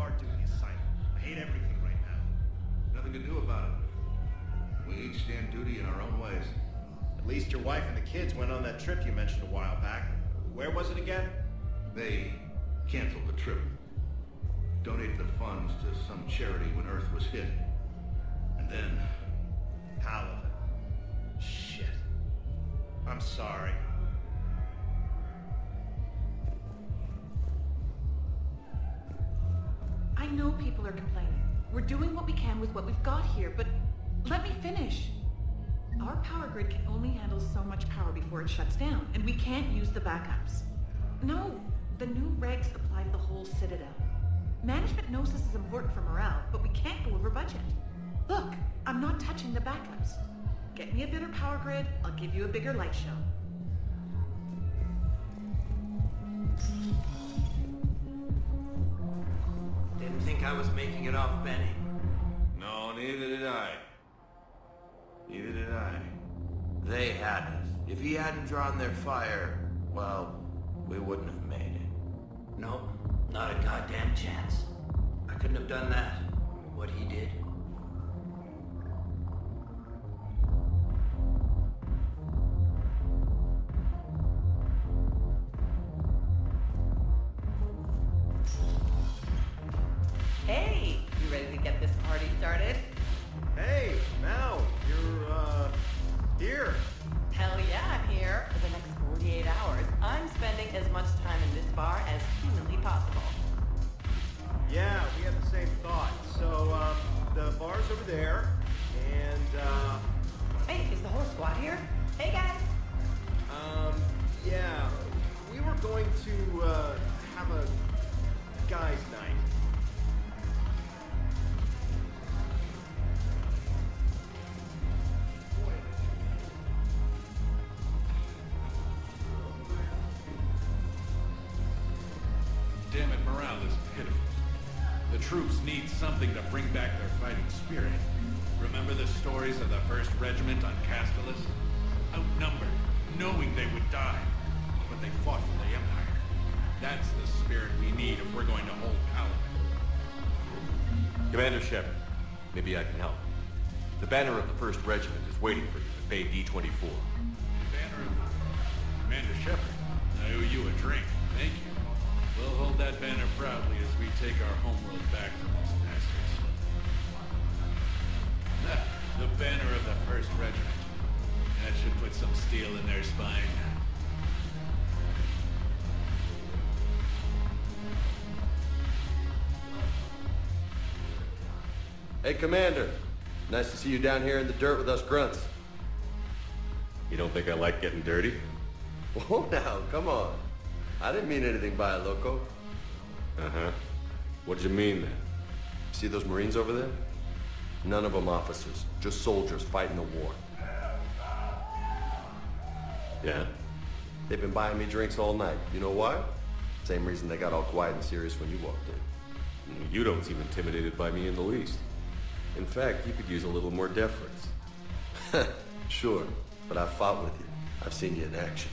guard duty assignment. I hate everything right now. Nothing to do about it. We each stand duty in our own ways. At least your wife and the kids went on that trip you mentioned a while back. Where was it again? They canceled the trip. Donated the funds to some charity when Earth was hit. And then... Paladin. Shit. I'm sorry. I know people are complaining. We're doing what we can with what we've got here, but let me finish. Our power grid can only handle so much power before it shuts down, and we can't use the backups. No, the new regs apply to the whole Citadel. Management knows this is important for morale, but we can't go over budget. Look, I'm not touching the backups. Get me a better power grid, I'll give you a bigger light show. Didn't think I was making it off, Benny. No, neither did I. Neither did I. They had us. If he hadn't drawn their fire, well, we wouldn't have made it. Nope, not a goddamn chance. I couldn't have done that, what he did. Hey, you ready to get this party started? Hey, Mal, you're, here. Hell yeah, I'm here. For the next 48 hours, I'm spending as much time in this bar as humanly possible. Yeah, we had the same thought. So, the bar's over there, and, Hey, is the whole squad here? Hey, guys. yeah, we were going to, have a guys' night. Damn it, morale is pitiful. The troops need something to bring back their fighting spirit. Remember the stories of the 1st Regiment on Castellus? Outnumbered, knowing they would die, but they fought for the Empire. That's the spirit we need if we're going to hold Paladin. Commander Shepard, maybe I can help. The banner of the 1st Regiment is waiting for you at Bay D-24. Banner of Commander Shepard, I owe you a drink. Thank you. We'll hold that banner proudly as we take our homeworld back from these bastards. The banner of the 1st Regiment. That should put some steel in their spine. Hey, Commander. Nice to see you down here in the dirt with us grunts. You don't think I like getting dirty? Oh, now, come on. I didn't mean anything by it, loco. Uh-huh. What did you mean, then? See those Marines over there? None of them officers, just soldiers fighting the war. Yeah? They've been buying me drinks all night. You know why? Same reason they got all quiet and serious when you walked in. You don't seem intimidated by me in the least. In fact, you could use a little more deference. Sure, but I've fought with you. I've seen you in action.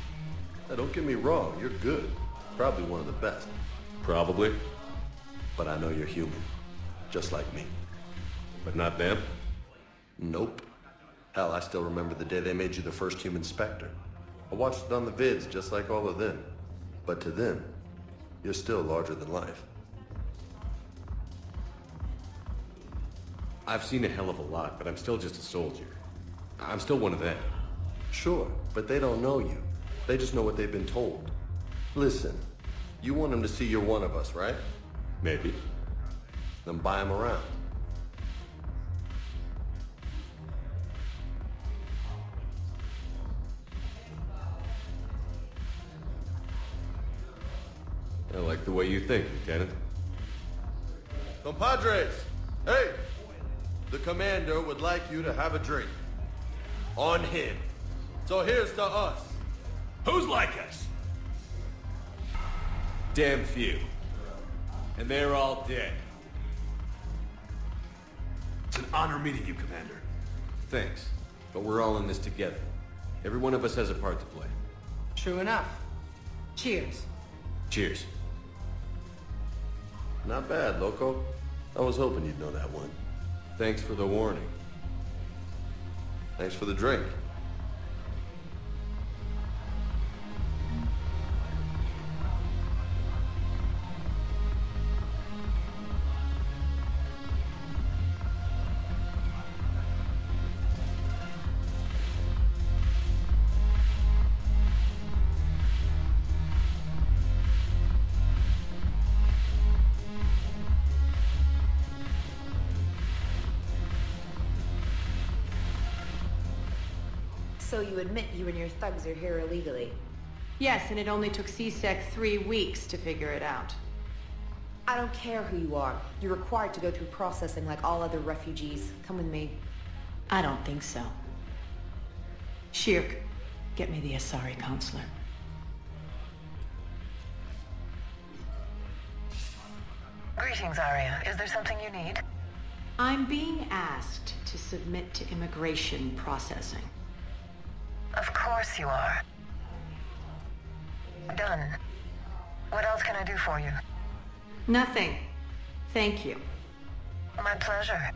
Now, don't get me wrong, you're good. Probably one of the best. Probably. But I know you're human. Just like me. But not them? Nope. Hell, I still remember the day they made you the first human Spectre. I watched it on the vids just like all of them. But to them, you're still larger than life. I've seen a hell of a lot, but I'm still just a soldier. I'm still one of them. Sure, but they don't know you. They just know what they've been told. Listen, you want them to see you're one of us, right? Maybe. Then buy them around. I like the way you think, Lieutenant. Compadres! Hey! The commander would like you to have a drink. On him. So here's to us. Who's like us? Damn few. And they're all dead. It's an honor meeting you, Commander. Thanks. But we're all in this together. Every one of us has a part to play. True enough. Cheers. Cheers. Not bad, Loco. I was hoping you'd know that one. Thanks for the warning. Thanks for the drink. So you admit you and your thugs are here illegally? Yes, and it only took CSEC 3 weeks to figure it out. I don't care who you are. You're required to go through processing like all other refugees. Come with me. I don't think so. Shirk, get me the Asari consular. Greetings, Arya. Is there something you need? I'm being asked to submit to immigration processing. Of course you are. Done. What else can I do for you? Nothing. Thank you. My pleasure.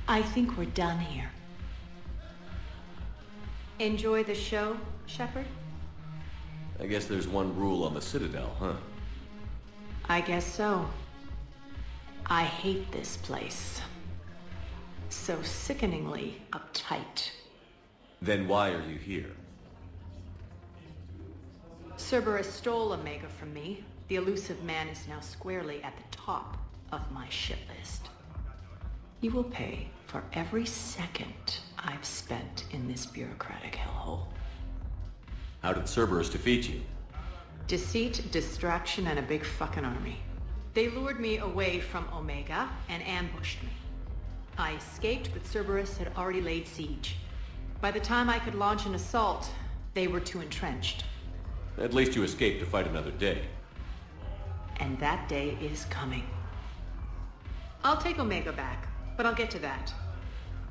I think we're done here. Enjoy the show, Shepard? I guess there's one rule on the Citadel, huh? I guess so. I hate this place. So sickeningly uptight. Then why are you here? Cerberus stole Omega from me. The elusive man is now squarely at the top of my shit list. He will pay for every second I've spent in this bureaucratic hellhole. How did Cerberus defeat you? Deceit, distraction, and a big fucking army. They lured me away from Omega and ambushed me. I escaped, but Cerberus had already laid siege. By the time I could launch an assault, they were too entrenched. At least you escaped to fight another day. And that day is coming. I'll take Omega back, but I'll get to that.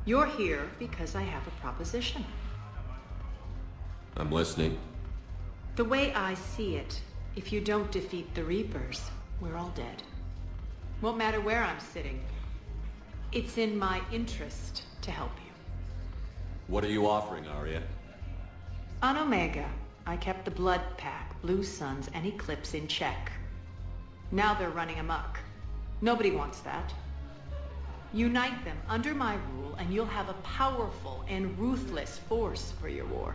You're here because I have a proposition. I'm listening. The way I see it, if you don't defeat the Reapers, we're all dead. Won't matter where I'm sitting. It's in my interest to help you. What are you offering, Arya? On Omega, I kept the Blood Pack, Blue Suns, and Eclipse in check. Now they're running amok. Nobody wants that. Unite them under my rule, and you'll have a powerful and ruthless force for your war.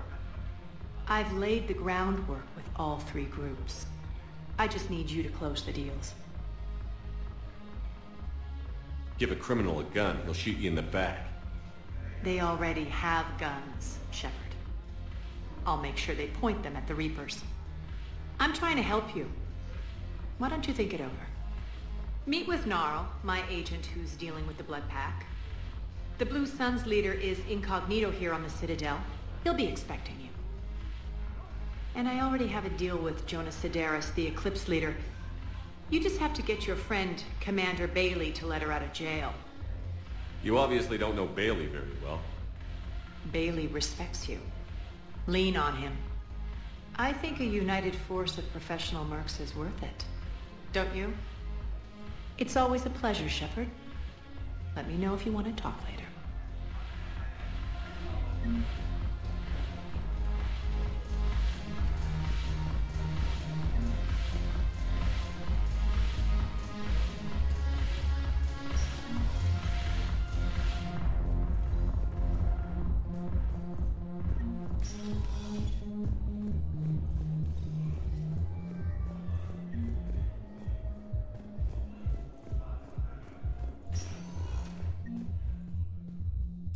I've laid the groundwork with all 3 groups. I just need you to close the deals. Give a criminal a gun, he'll shoot you in the back. They already have guns, Shepard. I'll make sure they point them at the Reapers. I'm trying to help you. Why don't you think it over? Meet with Gnarl, my agent who's dealing with the Blood Pack. The Blue Suns leader is incognito here on the Citadel. He'll be expecting you. And I already have a deal with Jonas Sidaris, the Eclipse leader. You just have to get your friend, Commander Bailey, to let her out of jail. You obviously don't know Bailey very well. Bailey respects you. Lean on him. I think a united force of professional mercs is worth it. Don't you? It's always a pleasure, Shepard. Let me know if you want to talk later.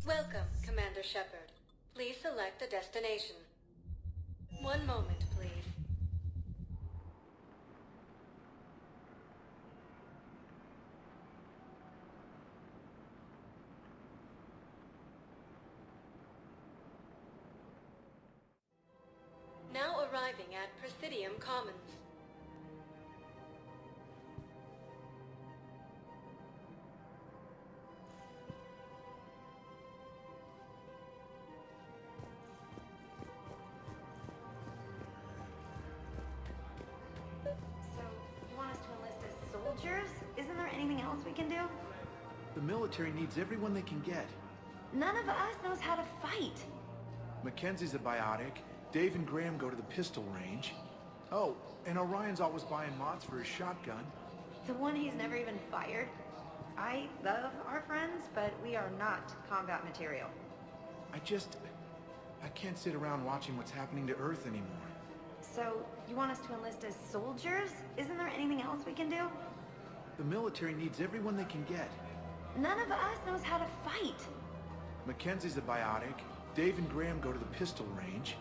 Welcome, Commander Shepard. Please select a destination. One moment, please. Now arriving at Presidium Commons. soldiers? Isn't there anything else we can do? The military needs everyone they can get. None of us knows how to fight. Mackenzie's a biotic. Dave and Graham go to the pistol range. Oh, and Orion's always buying mods for his shotgun. The one he's never even fired. I love our friends, but we are not combat material. I can't sit around watching what's happening to Earth anymore. So, you want us to enlist as soldiers? Isn't there anything else we can do? The military needs everyone they can get. None of us knows how to fight. Mackenzie's a biotic. Dave and Graham go to the pistol range.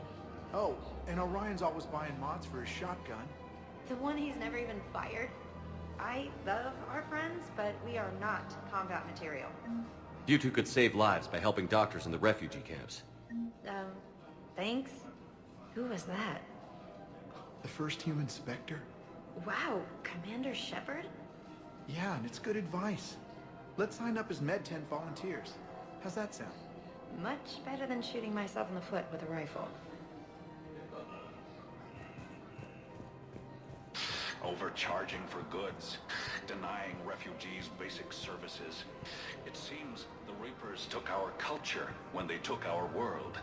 Oh, and Orion's always buying mods for his shotgun. The one he's never even fired. I love our friends, but we are not combat material. You two could save lives by helping doctors in the refugee camps. Thanks? Who was that? The first human Spectre? Wow, Commander Shepard? Yeah, and it's good advice. Let's sign up as Med 10 volunteers. How's that sound? Much better than shooting myself in the foot with a rifle. Overcharging for goods, denying refugees basic services. It seems the Reapers took our culture when they took our world.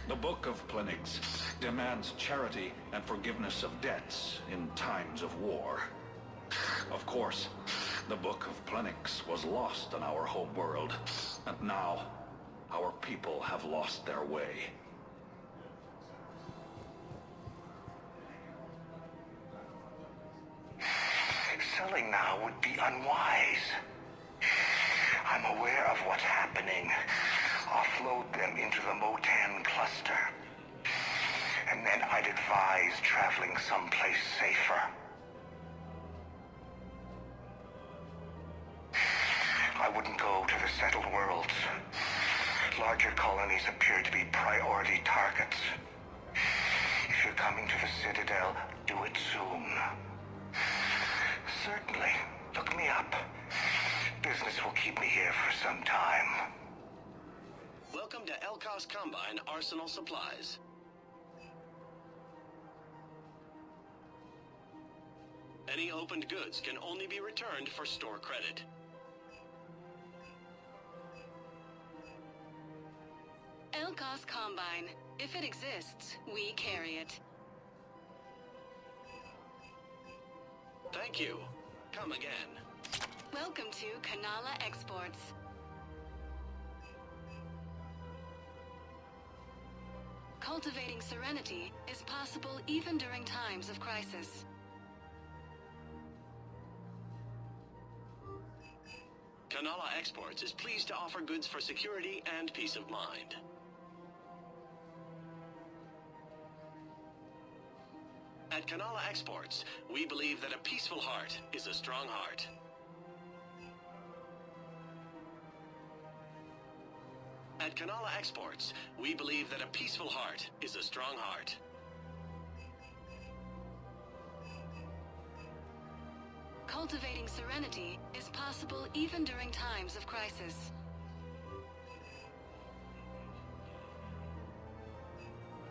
The Book of Plenix demands charity and forgiveness of debts in times of war. Of course, the Book of Plenix was lost in our home world, and now our people have lost their way. Selling now would be unwise. I'm aware of what's happening. Offload them into the Motan cluster. And then I'd advise traveling someplace safer. I wouldn't go to the settled worlds. Larger colonies appear to be priority targets. If you're coming to the Citadel, do it soon. Certainly. Look me up. Business will keep me here for some time. Welcome to Elkos Combine Arsenal Supplies. Any opened goods can only be returned for store credit. Elkos Combine. If it exists, we carry it. Thank you. Come again. Welcome to Kanala Exports. Cultivating serenity is possible even during times of crisis. Kanala Exports is pleased to offer goods for security and peace of mind. At Kanala Exports, we believe that a peaceful heart is a strong heart. At Kanala Exports, we believe that a peaceful heart is a strong heart. Cultivating serenity is possible even during times of crisis.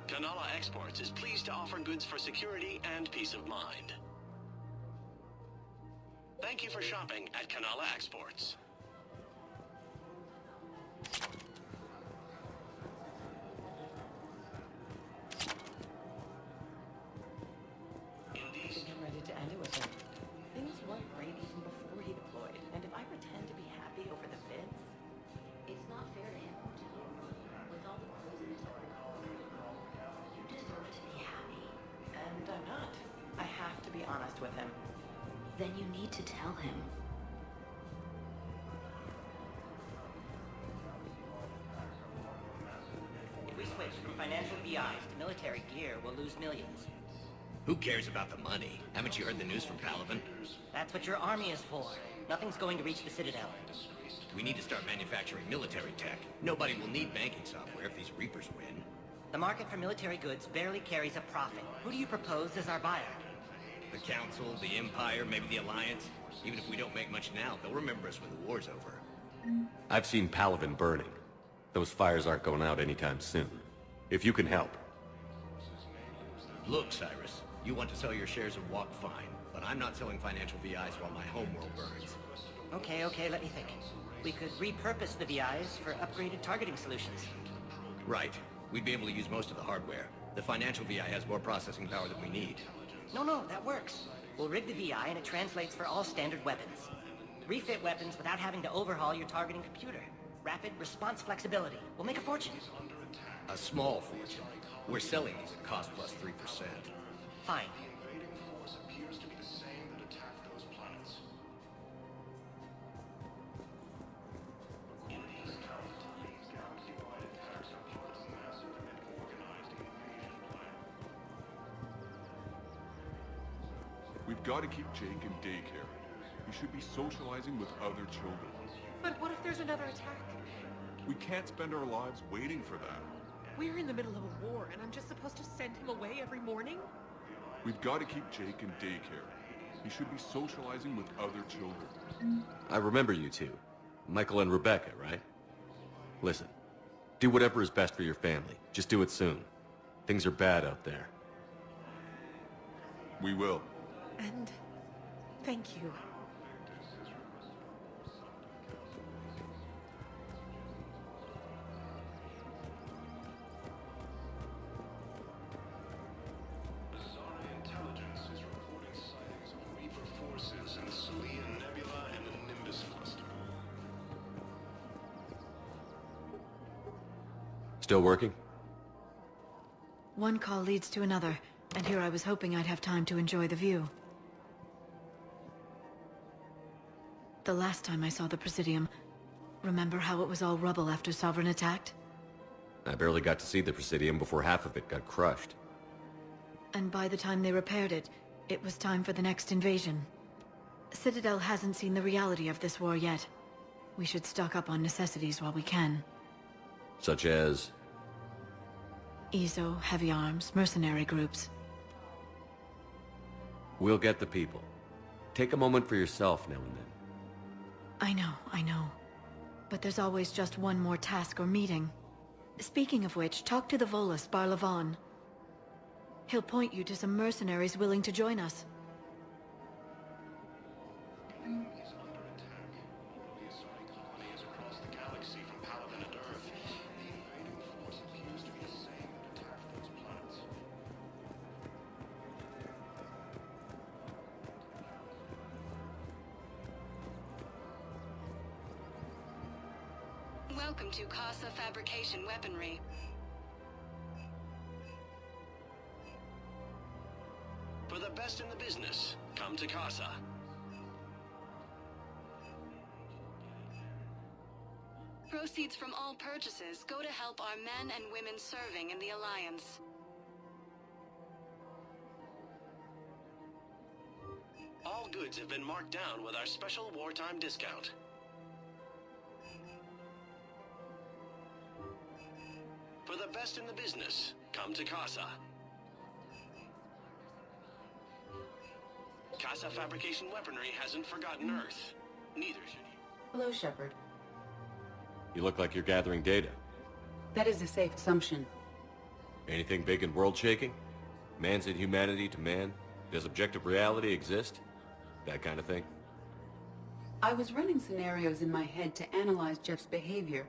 Kanala Exports is pleased to offer goods for security and peace of mind. Thank you for shopping at Kanala Exports. I'm ready to end it with him. Things weren't great even before he deployed, and if I pretend to be happy over the bits, It's not fair to him, too. With all the poison in his protocol, you deserve to be happy. and I'm not. I have to be honest with him. Then you need to tell him. If we switch from financial VIs to military gear, we'll lose millions. Who cares about the money? Haven't you heard the news from Palaven? That's what your army is for. Nothing's going to reach the Citadel. We need to start manufacturing military tech. Nobody will need banking software if these Reapers win. The market for military goods barely carries a profit. Who do you propose as our buyer? The Council, the Empire, maybe the Alliance. Even if we don't make much now, they'll remember us when the war's over. I've seen Palaven burning. Those fires aren't going out anytime soon. If you can help. Look, Cyrus, You want to sell your shares and walk fine, but I'm not selling financial VIs while my homeworld burns. Okay, let me think. We could repurpose the VIs for upgraded targeting solutions. Right. We'd be able to use most of the hardware. The financial VI has more processing power than we need. No, that works. We'll rig the VI and it translates for all standard weapons. Refit weapons without having to overhaul your targeting computer. Rapid response flexibility. We'll make a fortune. A small fortune. We're selling these at cost plus 3%. Fine. We've got to keep Jake in daycare. He should be socializing with other children. But what if there's another attack? We can't spend our lives waiting for that. We're in the middle of a war, and I'm just supposed to send him away every morning? We've got to keep Jake in daycare. He should be socializing with other children. I remember you two. Michael and Rebecca, right? Listen, do whatever is best for your family. Just do it soon. Things are bad out there. We will. And thank you. Still working? One call leads to another, and here I was hoping I'd have time to enjoy the view. The last time I saw the Presidium, remember how it was all rubble after Sovereign attacked? I barely got to see the Presidium before half of it got crushed. And by the time they repaired it, it was time for the next invasion. Citadel hasn't seen the reality of this war yet. We should stock up on necessities while we can. Such as? ESO, heavy arms, mercenary groups. We'll get the people. Take a moment for yourself now and then. I know. But there's always just one more task or meeting. Speaking of which, talk to the Volus, Barlavon. He'll point you to some mercenaries willing to join us. Welcome to Casa Fabrication Weaponry. For the best in the business, come to Casa. Proceeds from all purchases go to help our men and women serving in the Alliance. All goods have been marked down with our special wartime discount. For the best in the business, come to Casa. Casa Fabrication Weaponry hasn't forgotten Earth. Neither should you. Hello, Shepard. You look like you're gathering data. That is a safe assumption. Anything big and world-shaking? Man's inhumanity to man? Does objective reality exist? That kind of thing? I was running scenarios in my head to analyze Jeff's behavior.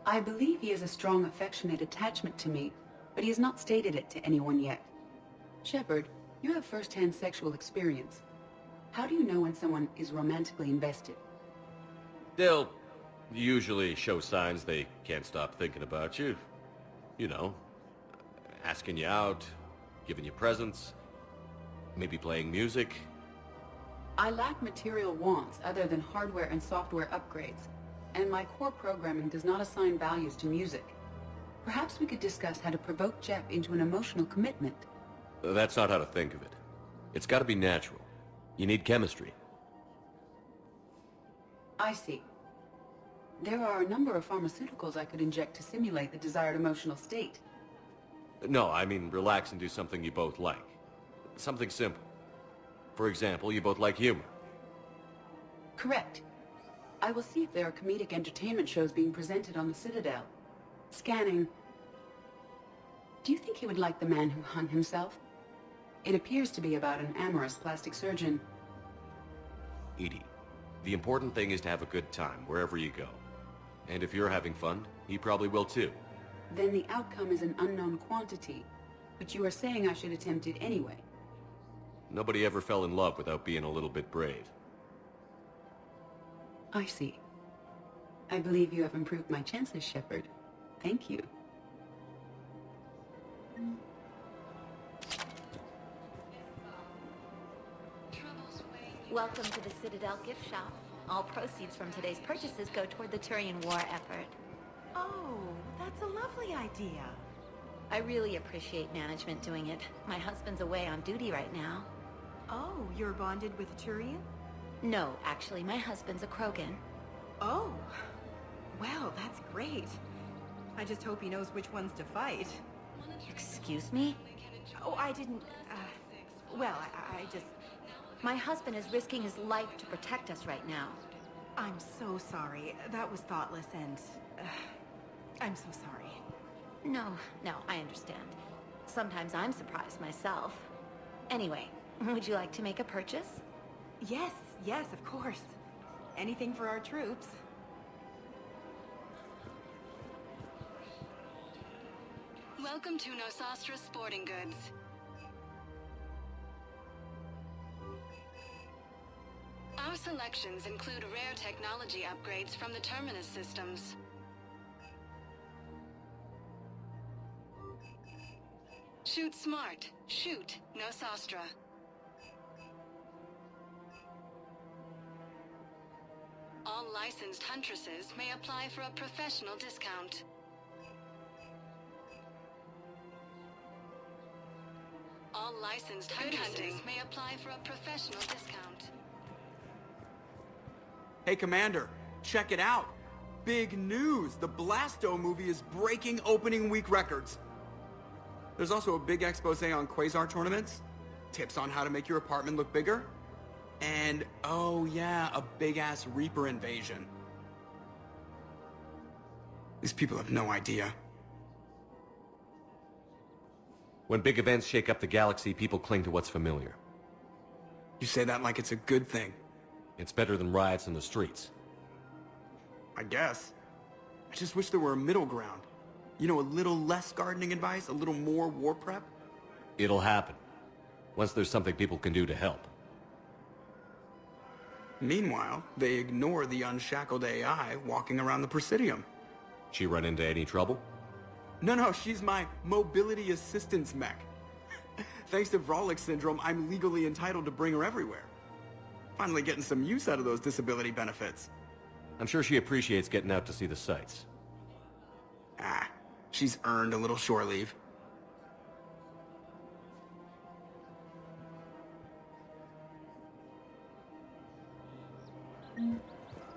I believe he has a strong affectionate attachment to me, but he has not stated it to anyone yet. Shepard, you have first-hand sexual experience. How do you know when someone is romantically invested? They'll usually show signs they can't stop thinking about you. You know, asking you out, giving you presents, maybe playing music. I lack material wants other than hardware and software upgrades, and my core programming does not assign values to music. Perhaps we could discuss how to provoke Jeff into an emotional commitment. That's not how to think of it. It's got to be natural. You need chemistry. I see. There are a number of pharmaceuticals I could inject to simulate the desired emotional state. No, I mean relax and do something you both like. Something simple. For example, you both like humor. Correct. I will see if there are comedic entertainment shows being presented on the Citadel. Scanning. Do you think he would like the man who hung himself? It appears to be about an amorous plastic surgeon. Edie, the important thing is to have a good time wherever you go. And if you're having fun, he probably will too. Then the outcome is an unknown quantity. But you are saying I should attempt it anyway. Nobody ever fell in love without being a little bit brave. I see. I believe you have improved my chances, Shepard. Thank you. Welcome to the Citadel gift shop. All proceeds from today's purchases go toward the Turian war effort. Oh, that's a lovely idea. I really appreciate management doing it. My husband's away on duty right now. Oh, you're bonded with a Turian? No, actually, my husband's a Krogan. Oh, well, that's great. I just hope he knows which ones to fight. Excuse me? Oh, I didn't, well, I just... My husband is risking his life to protect us right now. I'm so sorry. That was thoughtless and... I'm so sorry. No, I understand. Sometimes I'm surprised myself. Anyway, would you like to make a purchase? Yes, of course. Anything for our troops. Welcome to Nosastra Sporting Goods. Our selections include rare technology upgrades from the Terminus systems. Shoot smart. Shoot Nosastra. All licensed huntresses may apply for a professional discount. All licensed huntresses may apply for a professional discount. Hey, Commander, check it out. Big news! The Blasto movie is breaking opening week records. There's also a big expose on Quasar tournaments, tips on how to make your apartment look bigger, and, oh yeah, a big-ass Reaper invasion. These people have no idea. When big events shake up the galaxy, people cling to what's familiar. You say that like it's a good thing. It's better than riots in the streets. I guess. I just wish there were a middle ground. You know, a little less gardening advice, a little more war prep. It'll happen. Once there's something people can do to help. Meanwhile, they ignore the unshackled AI walking around the Presidium. She run into any trouble? No, she's my mobility assistance mech. Thanks to Vrolic syndrome, I'm legally entitled to bring her everywhere. Finally getting some use out of those disability benefits. I'm sure she appreciates getting out to see the sights. She's earned a little shore leave.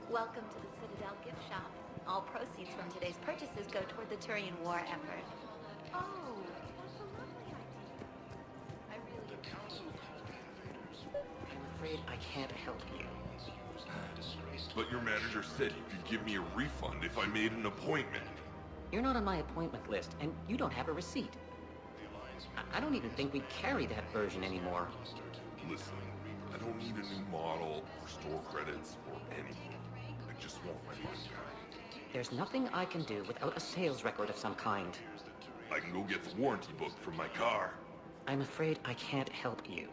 Welcome to the Citadel gift shop. All proceeds from today's purchases go toward the Turian war effort. Oh, that's a lovely idea. I really I'm afraid I can't help you. But your manager said you could give me a refund if I made an appointment. You're not on my appointment list, and you don't have a receipt. I don't even think we carry that version anymore. Listen, I don't need a new model or store credits or anything. I just want my money back. There's nothing I can do without a sales record of some kind. I can go get the warranty book from my car. I'm afraid I can't help you.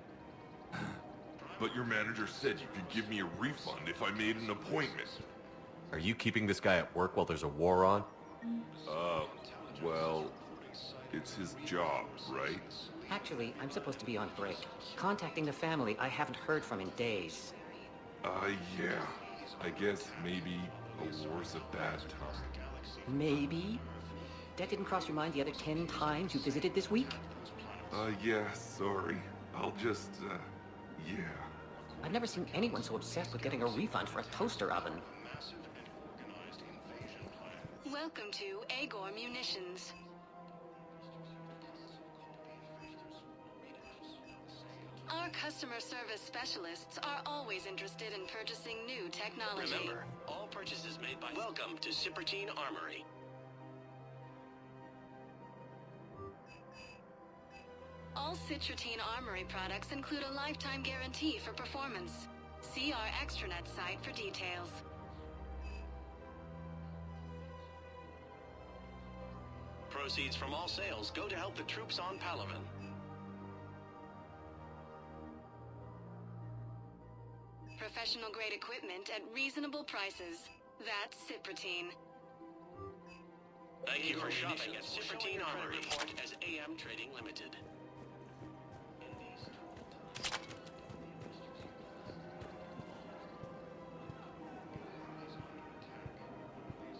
But your manager said you could give me a refund if I made an appointment. Are you keeping this guy at work while there's a war on? Well, it's his job, right? Actually, I'm supposed to be on break. Contacting the family I haven't heard from in days. Yeah. I guess maybe a war's a bad time. Maybe? That didn't cross your mind the other 10 times you visited this week? Yeah, sorry. I'll just, yeah. I've never seen anyone so obsessed with getting a refund for a toaster oven. Welcome to Agor Munitions. Our customer service specialists are always interested in purchasing new technology. Remember, all purchases made by... Welcome to Superteen Armory. All Citratine Armory products include a lifetime guarantee for performance. See our extranet site for details. Proceeds from all sales go to help the troops on Palaven. Professional grade equipment at reasonable prices. That's Citratine. Thank you for shopping at Citratine Armory as AM Trading Limited.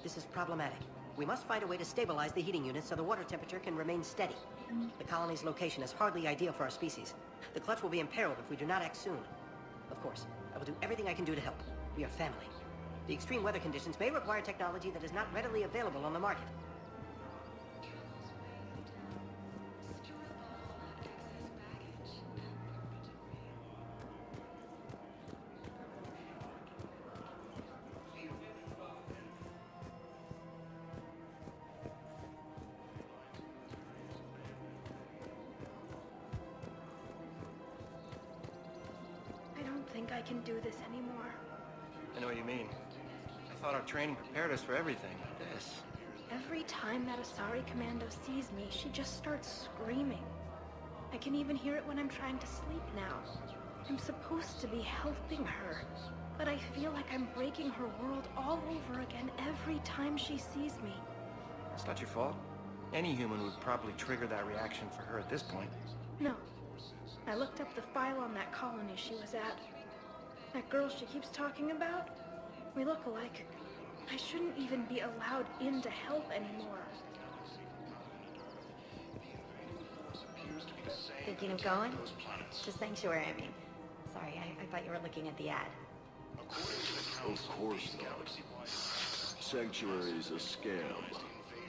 This is problematic. We must find a way to stabilize the heating unit so the water temperature can remain steady. The colony's location is hardly ideal for our species. The clutch will be imperiled if we do not act soon. Of course, I will do everything I can do to help. We are family. The extreme weather conditions may require technology that is not readily available on the market. I can do this anymore. I know what you mean. I thought our training prepared us for everything. This. Every time that Asari Commando sees me, she just starts screaming. I can even hear it when I'm trying to sleep now. I'm supposed to be helping her, but I feel like I'm breaking her world all over again every time she sees me. It's not your fault. Any human would probably trigger that reaction for her at this point. No. I looked up the file on that colony she was at. That girl she keeps talking about? We look alike. I shouldn't even be allowed in to help anymore. Thinking of going? To Sanctuary, I mean. Sorry, I thought you were looking at the ad. Of course not. Sanctuary's a scam.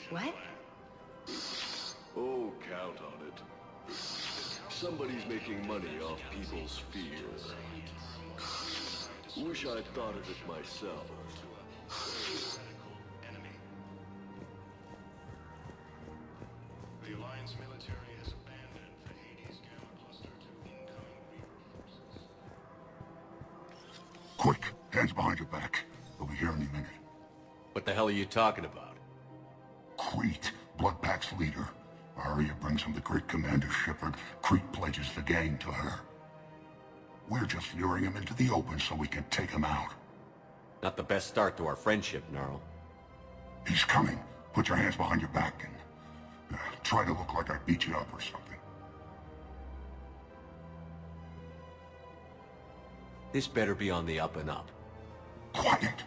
What? Oh, count on it. Somebody's making money off people's fear. Wish I'd thought of it myself. The Alliance military has abandoned the Hades Gamma Cluster to incoming Reaper forces. Quick, hands behind your back. They'll be here any minute. What the hell are you talking about? Crete, Bloodpack's leader. Arya brings him the great Commander Shepard. Crete pledges the gang to her. We're just luring him into the open so we can take him out. Not the best start to our friendship, Gnarl. He's coming. Put your hands behind your back and try to look like I beat you up or something. This better be on the up and up. Quiet!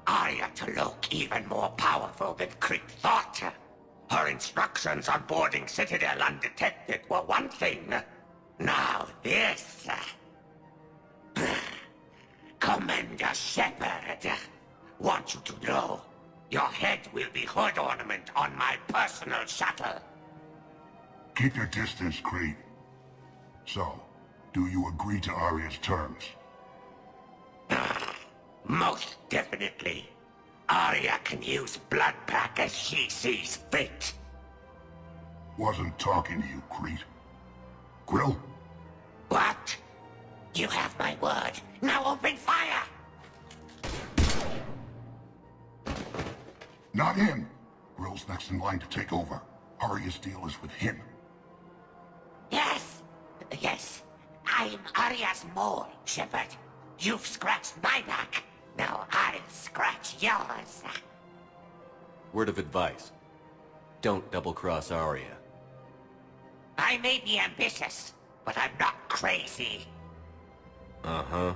Arya to look even more powerful than Crete thought. Her instructions on boarding Citadel undetected were one thing. Now this. Commander Shepard, want you to know, your head will be hood ornament on my personal shuttle. Keep your distance, Crete. So, do you agree to Arya's terms? Most definitely. Arya can use Bloodpack as she sees fit. Wasn't talking to you, Crete. Grill? What? You have my word. Now open fire! Not him. Grill's next in line to take over. Arya's deal is with him. Yes. Yes. I'm Arya's mole, Shepard. You've scratched my back. Now I'll scratch yours. Word of advice. Don't double-cross Arya. I may be ambitious, but I'm not crazy. Uh-huh.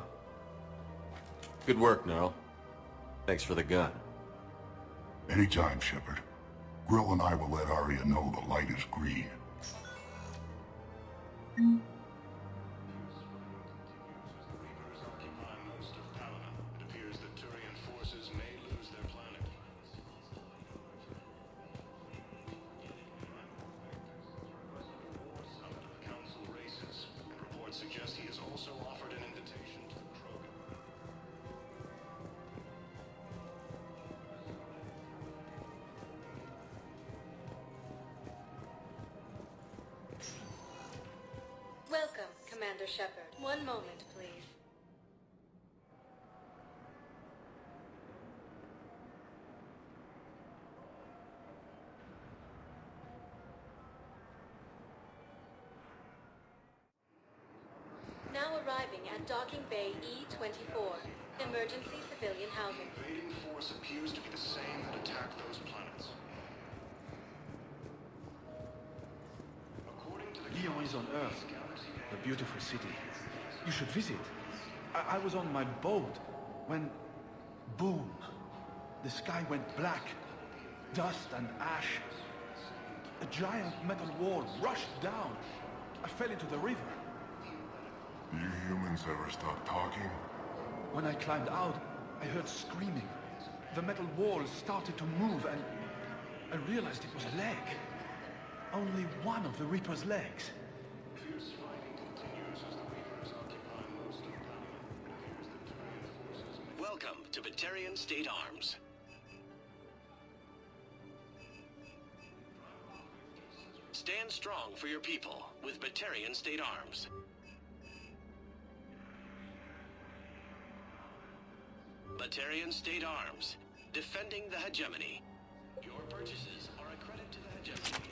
Good work, Gnarl. Thanks for the gun. Anytime, Shepard. Grill and I will let Arya know the light is green. Commander Shepard. One moment, please. Now arriving at Docking Bay E-24. Emergency civilian housing. The invading force appears to be the same that attacked those planets. According to the Lyon is on Earth, a beautiful city. You should visit. I was on my boat when, boom, the sky went black, dust and ash. A giant metal wall rushed down. I fell into the river. Do you humans ever stop talking? When I climbed out, I heard screaming. The metal wall started to move and I realized it was a leg. Only one of the Reaper's legs. Welcome to Batarian State Arms. Stand strong for your people with Batarian State Arms. Batarian State Arms, defending the hegemony. Your purchases are a credit to the hegemony.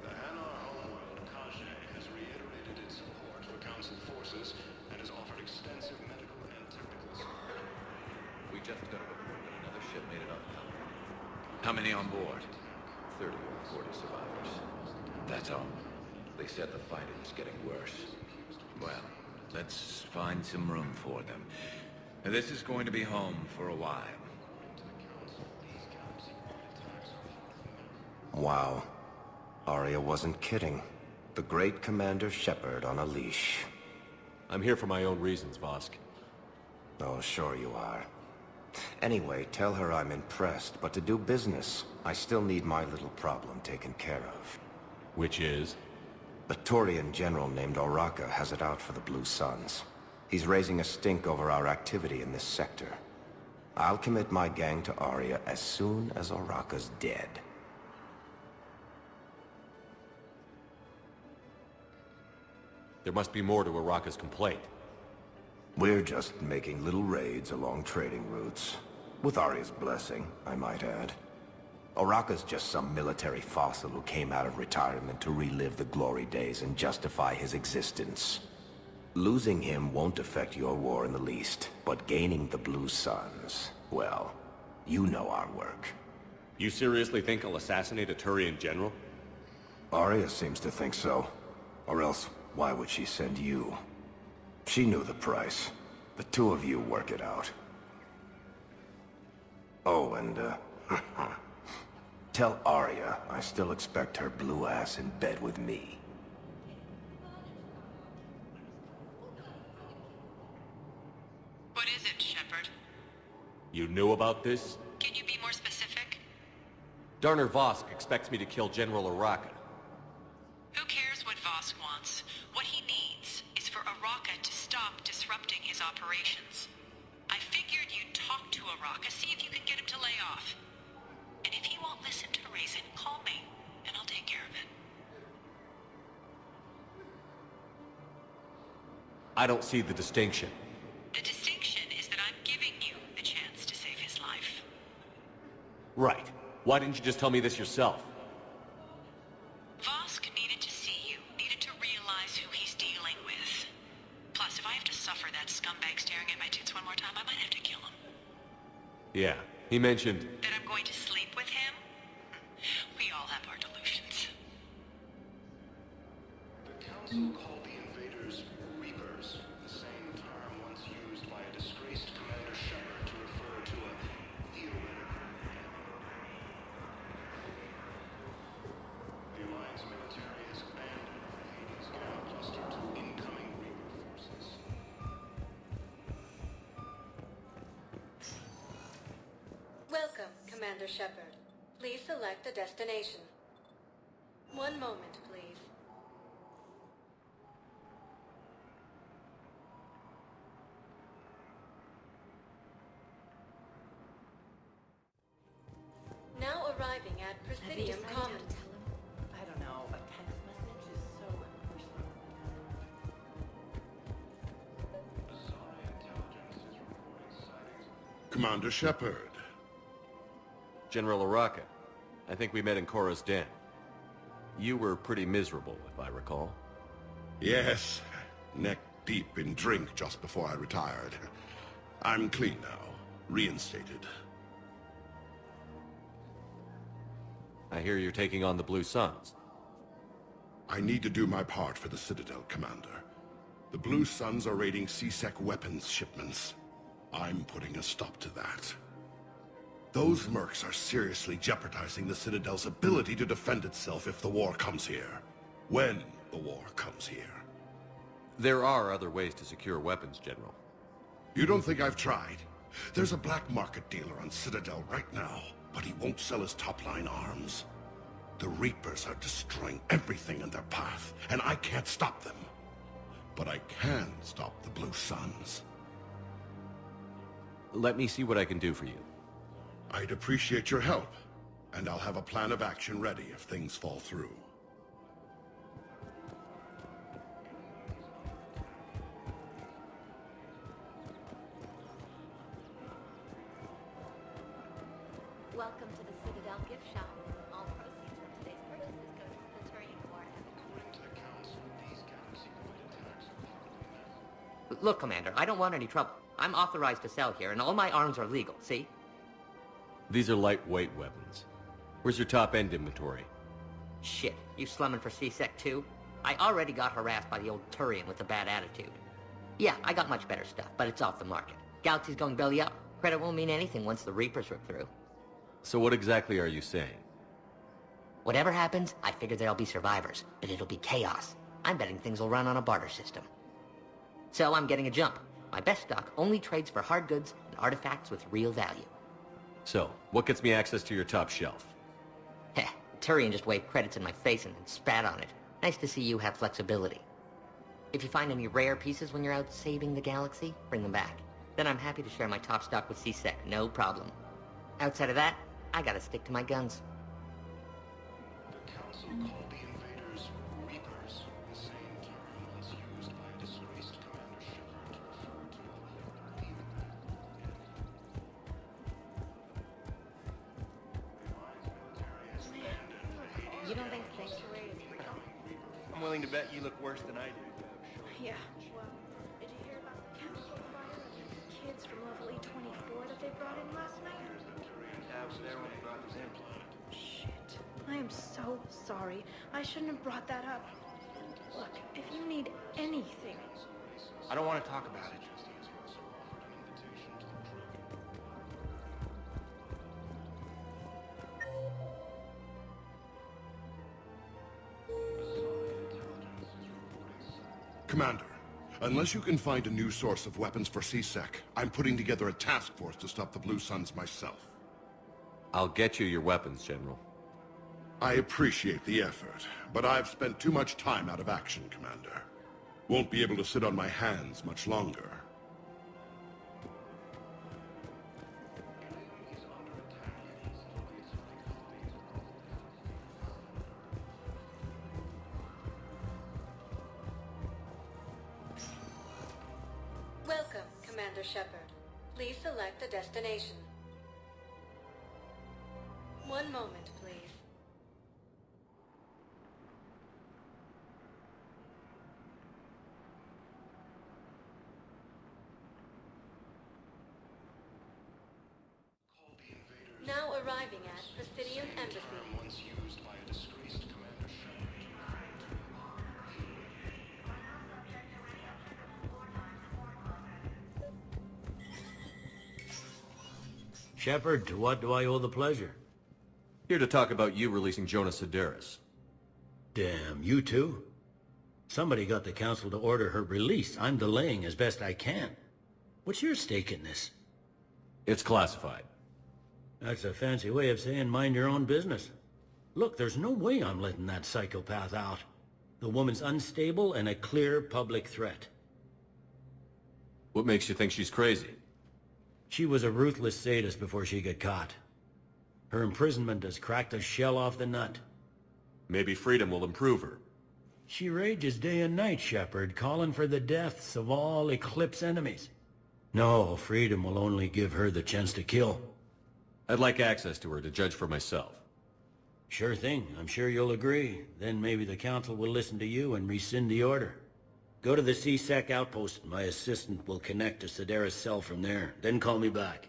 The Hanar homeworld, Kage, has reiterated its support for Council forces and has offered extensive medical and technical support. We just got a report that another ship made it up. How many on board? 30 or 40 survivors. That's all. They said the fighting is getting worse. Well, let's find some room for them. Now, this is going to be home for a while. Wow. Arya wasn't kidding. The great Commander Shepard on a leash. I'm here for my own reasons, Vosk. Oh, sure you are. Anyway, tell her I'm impressed, but to do business, I still need my little problem taken care of. Which is? A Turian general named Oraka has it out for the Blue Suns. He's raising a stink over our activity in this sector. I'll commit my gang to Arya as soon as Oraka's dead. There must be more to Oraka's complaint. We're just making little raids along trading routes. With Arya's blessing, I might add. Oraka's just some military fossil who came out of retirement to relive the glory days and justify his existence. Losing him won't affect your war in the least, but gaining the Blue Suns, well, you know our work. You seriously think I'll assassinate a Turian general? Arya seems to think so. Or else, why would she send you? She knew the price. The two of you work it out. Oh, and, tell Arya I still expect her blue ass in bed with me. What is it, Shepard? You knew about this? Can you be more specific? Darner Vosk expects me to kill General Oraka. Who cares what Vosk wants? What he needs is for Oraka to stop disrupting his operations. I figured you'd talk to Oraka, see if you can get him to lay off. And if he won't listen to reason, call me, and I'll take care of it. I don't see the distinction. The distinction is that I'm giving you the chance to save his life. Right. Why didn't you just tell me this yourself? Vosk needed to see you, needed to realize who he's dealing with. Plus, if I have to suffer that scumbag staring at my tits one more time, I might have to kill him. Yeah, he mentioned... That I'm going to sleep with him? We all have our delusions. The Council called the invaders Reapers, the same term once used by a disgraced Commander Shepard to refer to a theoretical enemy. The Alliance military has abandoned the Hades Gap cluster to incoming Reaper forces. Welcome, Commander Shepard. Please select a destination. One moment, please. Now arriving at Presidium Commons. Commander Shepard. General Araka, I think we met in Korra's den. You were pretty miserable, if I recall. Yes, neck deep in drink just before I retired. I'm clean now, reinstated. I hear you're taking on the Blue Suns. I need to do my part for the Citadel, Commander. The Blue Suns are raiding C-Sec weapons shipments. I'm putting a stop to that. Those mercs are seriously jeopardizing the Citadel's ability to defend itself if the war comes here. When the war comes here. There are other ways to secure weapons, General. You don't think I've tried? There's a black market dealer on Citadel right now, but he won't sell his top-line arms. The Reapers are destroying everything in their path, and I can't stop them. But I can stop the Blue Suns. Let me see what I can do for you. I'd appreciate your help, and I'll have a plan of action ready if things fall through. Welcome to the Citadel gift shop. All proceeds from today's purchases go to the Turian War effort. Look, Commander, I don't want any trouble. I'm authorized to sell here, and all my arms are legal, see? These are lightweight weapons. Where's your top-end inventory? Shit, you slumming for C-Sec too? I already got harassed by the old Turian with a bad attitude. Yeah, I got much better stuff, but it's off the market. Galaxy's going belly up. Credit won't mean anything once the Reapers rip through. So what exactly are you saying? Whatever happens, I figure there'll be survivors, but it'll be chaos. I'm betting things will run on a barter system. So I'm getting a jump. My best stock only trades for hard goods and artifacts with real value. So, what gets me access to your top shelf? Heh, Turian just waved credits in my face and then spat on it. Nice to see you have flexibility. If you find any rare pieces when you're out saving the galaxy, bring them back. Then I'm happy to share my top stock with C-Sec, no problem. Outside of that, I gotta stick to my guns. The Council called the invaders Reapers, the same term that's used by a disgraced Commander Shepard to refer to You don't think Sanctuary is real? I'm willing to bet you look worse than I do. Yeah, well, did you hear about the council fire and the kids from level 824 that they brought in last night? I was there when they brought us in. Shit. I am so sorry. I shouldn't have brought that up. Look, if you need anything... I don't want to talk about it. Commander, unless you can find a new source of weapons for C-Sec, I'm putting together a task force to stop the Blue Suns myself. I'll get you your weapons, General. I appreciate the effort, but I've spent too much time out of action, Commander. Won't be able to sit on my hands much longer. Welcome, Commander Shepard. Please select a destination. One moment, please. Now arriving at Presidium Embassy. Once used by a disgraced Commander Shepard. Shepard, to what do I owe the pleasure? Here to talk about you releasing Jonas Sedaris. Damn, you too? Somebody got the council to order her release. I'm delaying as best I can. What's your stake in this? It's classified. That's a fancy way of saying mind your own business. Look, there's no way I'm letting that psychopath out. The woman's unstable and a clear public threat. What makes you think she's crazy? She was a ruthless sadist before she got caught. Her imprisonment has cracked the shell off the nut. Maybe freedom will improve her. She rages day and night, Shepard, calling for the deaths of all Eclipse enemies. No, freedom will only give her the chance to kill. I'd like access to her to judge for myself. Sure thing. I'm sure you'll agree. Then maybe the council will listen to you and rescind the order. Go to the CSEC outpost. My assistant will connect to Sedaris' cell from there. Then call me back.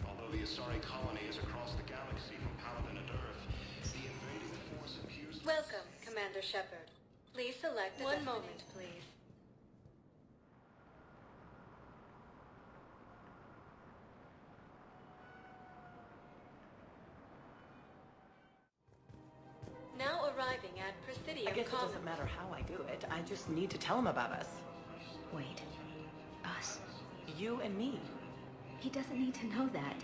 Although the Asari colony is across the galaxy from Paladin and Earth, the invading force appears to... Welcome, Commander Shepard. Please select a One moment, please. Now arriving at Presidium I guess it Commons. doesn't matter how I do it. I just need to tell him about us. Wait. Us? You and me. He doesn't need to know that.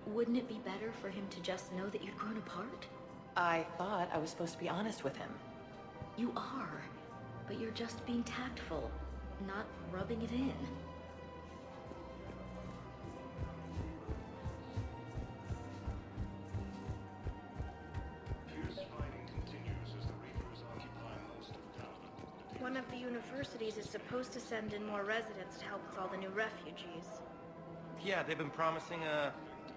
Wouldn't it be better for him to just know that you'd grown apart? I thought I was supposed to be honest with him. You are, but you're just being tactful, not rubbing it in. One of the universities is supposed to send in more residents to help with all the new refugees. Yeah, they've been promising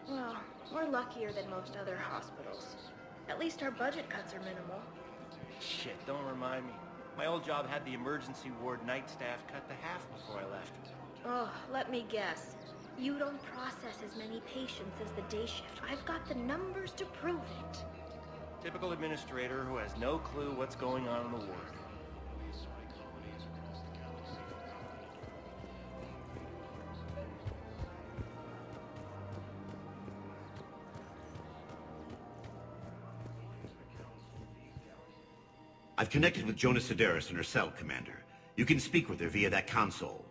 Well, we're luckier than most other hospitals. At least our budget cuts are minimal. Shit, don't remind me. My old job had the emergency ward night staff cut to half before I left. Oh, let me guess. You don't process as many patients as the day shift. I've got the numbers to prove it. Typical administrator who has no clue what's going on in the ward. I've connected with Jonas Sedaris in her cell, Commander. You can speak with her via that console.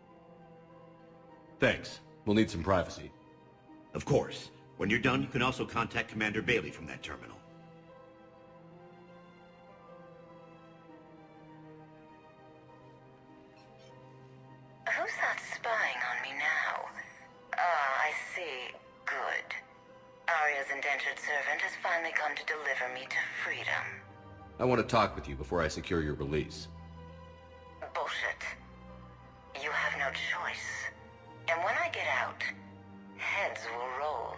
Thanks. We'll need some privacy. Of course. When you're done, you can also contact Commander Bailey from that terminal. Who's that spying on me now? Ah, I see. Good. Arya's indentured servant has finally come to deliver me to freedom. I want to talk with you before I secure your release. Bullshit. You have no choice. And when I get out, heads will roll.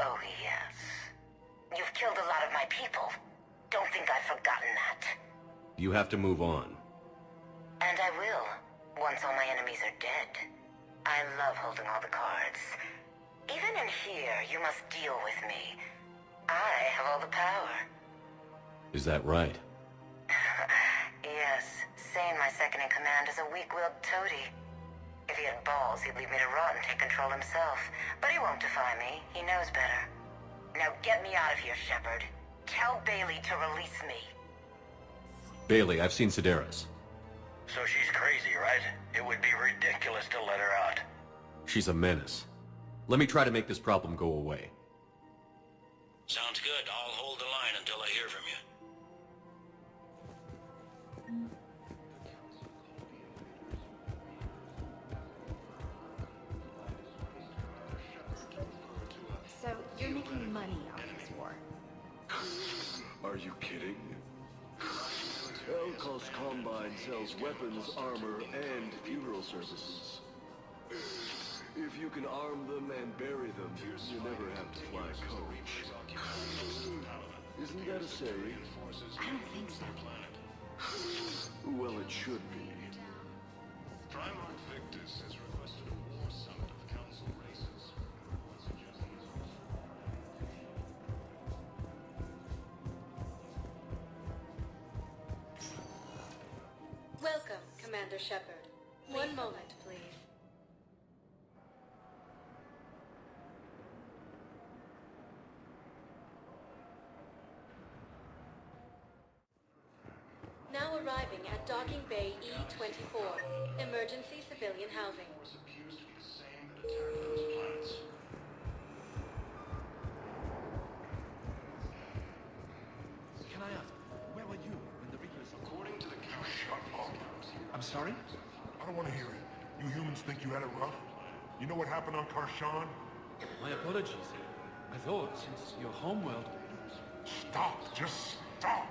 Oh, yes. You've killed a lot of my people. Don't think I've forgotten that. You have to move on. And I will, once all my enemies are dead. I love holding all the cards. Even in here, you must deal with me. I have all the power. Is that right? Yes, Sane, my second-in-command, is a weak-willed toady. If he had balls, he'd leave me to rot and take control himself. But he won't defy me. He knows better. Now get me out of here, Shepard. Tell Bailey to release me. Bailey, I've seen Sedaris. So she's crazy, right? It would be ridiculous to let her out. She's a menace. Let me try to make this problem go away. Sounds good. I'll hold the line until I hear from you. So, you're making money off this war. Are you kidding? Elkos Combine sells weapons, armor, and funeral services. If you can arm them and bury them, you never have to fly coach. Isn't that a saying? I don't think so. Well, it should be. Primarch Victus has requested a war summit of council races. Welcome, Commander Shepard. One moment, please. Now arriving at Docking Bay E-24, emergency civilian housing. Appears to be the same that attacked those planets. Can I ask, where were you when the Reapers... According to the Shut up. I'm sorry? I don't want to hear it. You humans think you had it rough? You know what happened on Karshan? My apologies. I thought, since your homeworld... Stop! Just stop!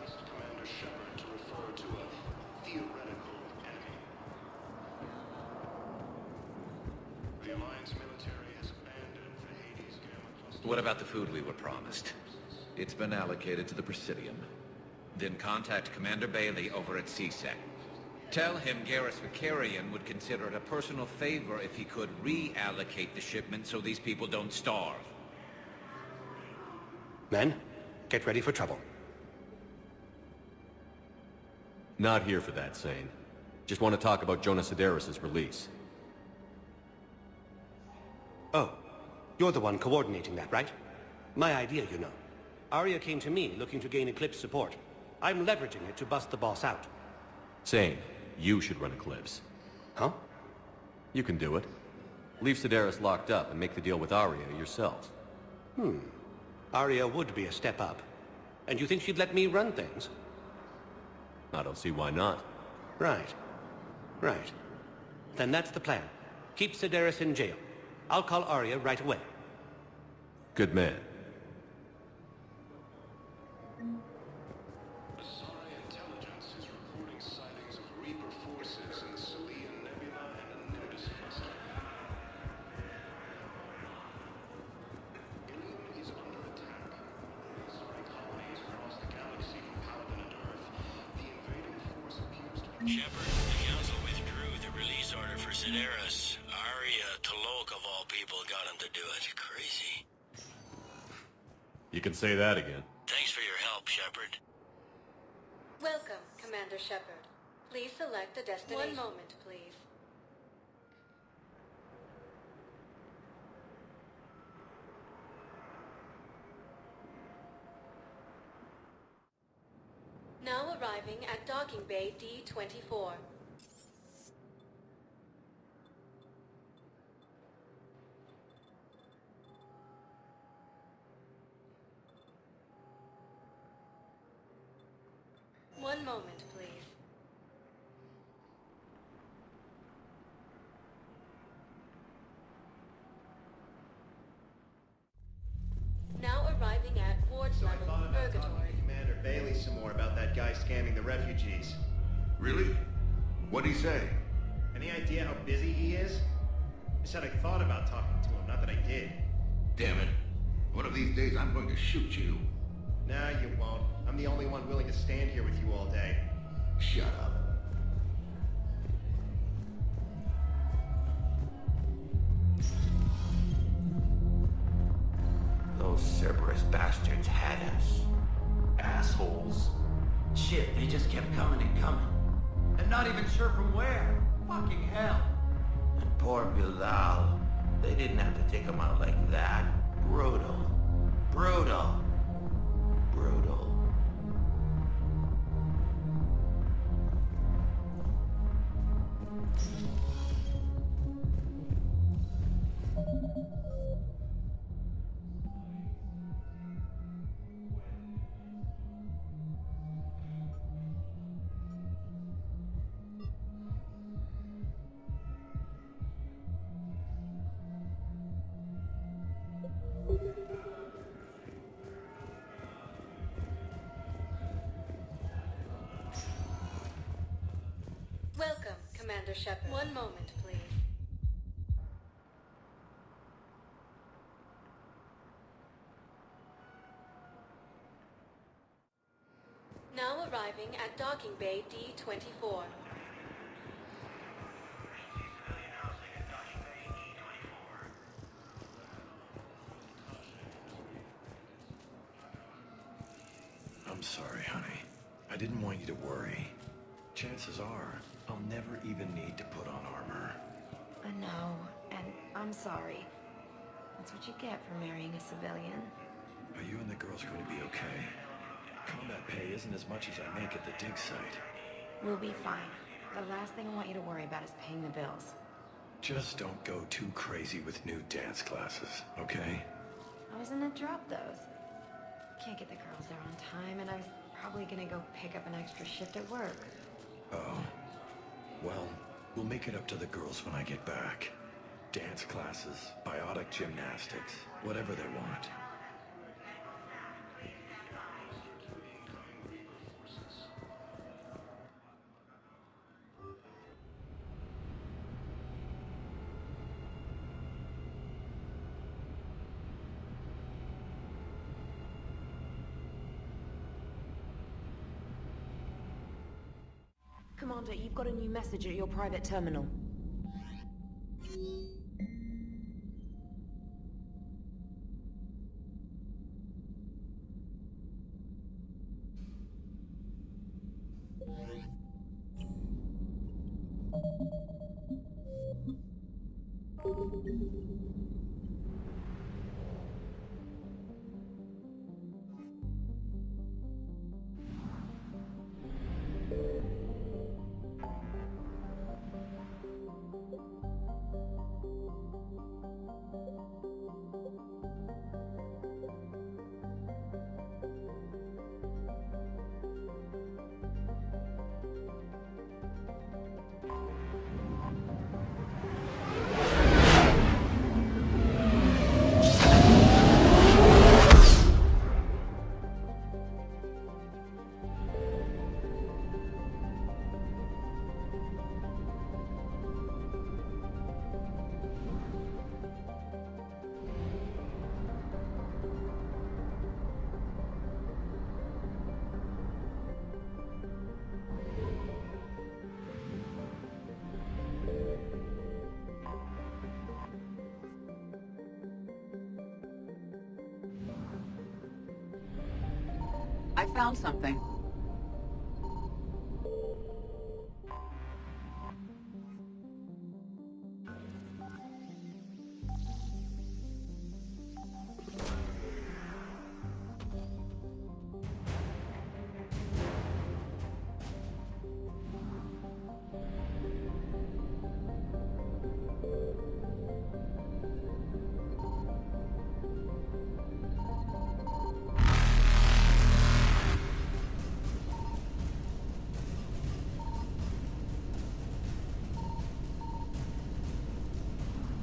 disgraced Commander Shepard to refer to a theoretical enemy. The Alliance military has abandoned the Hades Gamma cluster. What about the food we were promised? It's been allocated to the Presidium. Then contact Commander Bailey over at CSEC. Tell him Garrus Vicarian would consider it a personal favor if he could reallocate the shipment so these people don't starve. Men, get ready for trouble. Not here for that, Sane. Just want to talk about Jonas Sedaris' release. Oh, you're the one coordinating that, right? My idea, you know. Arya came to me looking to gain Eclipse support. I'm leveraging it to bust the boss out. Sane, you should run Eclipse. Huh? You can do it. Leave Sedaris locked up and make the deal with Arya yourself. Arya would be a step up. And you think she'd let me run things? I don't see why not. Right. Right. Then that's the plan. Keep Sedaris in jail. I'll call Arya right away. Good man. Asari intelligence is reporting sightings of Reaper forces in the Salian Nebula and Anubis cluster. Ilium is under attack. Asari colonies across the galaxy from Paladin and Earth. The invading force appears to be... Shepard, the Council withdrew the release order for Sedaris. Arya Tolok, of all people, got him to do it. Crazy. You can say that again. Thanks for your help, Shepard. Welcome, Commander Shepard. Please select a destination. 1 moment, please. Now arriving at Docking Bay D-24. One moment, please. Now arriving at Ward's So I level, thought about talking Purgatory. to Commander Bailey some more about that guy scamming the refugees. Really? What'd he say? Any idea how busy he is? I said I thought about talking to him, not that I did. Damn it. One of these days I'm going to shoot you. Nah, you won't. I'm the only one willing to stand here with you all day. Shut up. Those Cerberus bastards had us. Assholes. Shit, they just kept coming and coming. And not even sure from where. Fucking hell. And poor Bilal. They didn't have to take him out like that. Brutal. Brutal. Brutal. Welcome, Commander Shepard. 1 moment, please. Now arriving at Docking Bay D-24. I'm sorry, honey. I didn't want you to worry. Chances are, I'll never even need to put on armor. I know, and I'm sorry. That's what you get for marrying a civilian. Are you and the girls going to be okay? Combat pay isn't as much as I make at the dig site. We'll be fine. The last thing I want you to worry about is paying the bills. Just don't go too crazy with new dance classes, okay? I was in a drop those. Can't get the girls there on time, and I was probably gonna go pick up an extra shift at work. Oh. Well, we'll make it up to the girls when I get back. Dance classes, biotic gymnastics, whatever they want. Commander, you've got a new message at your private terminal. I found something.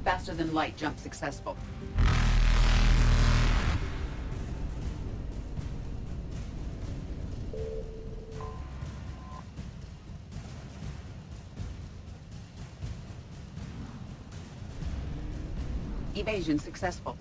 Faster than light jump successful. Evasion successful.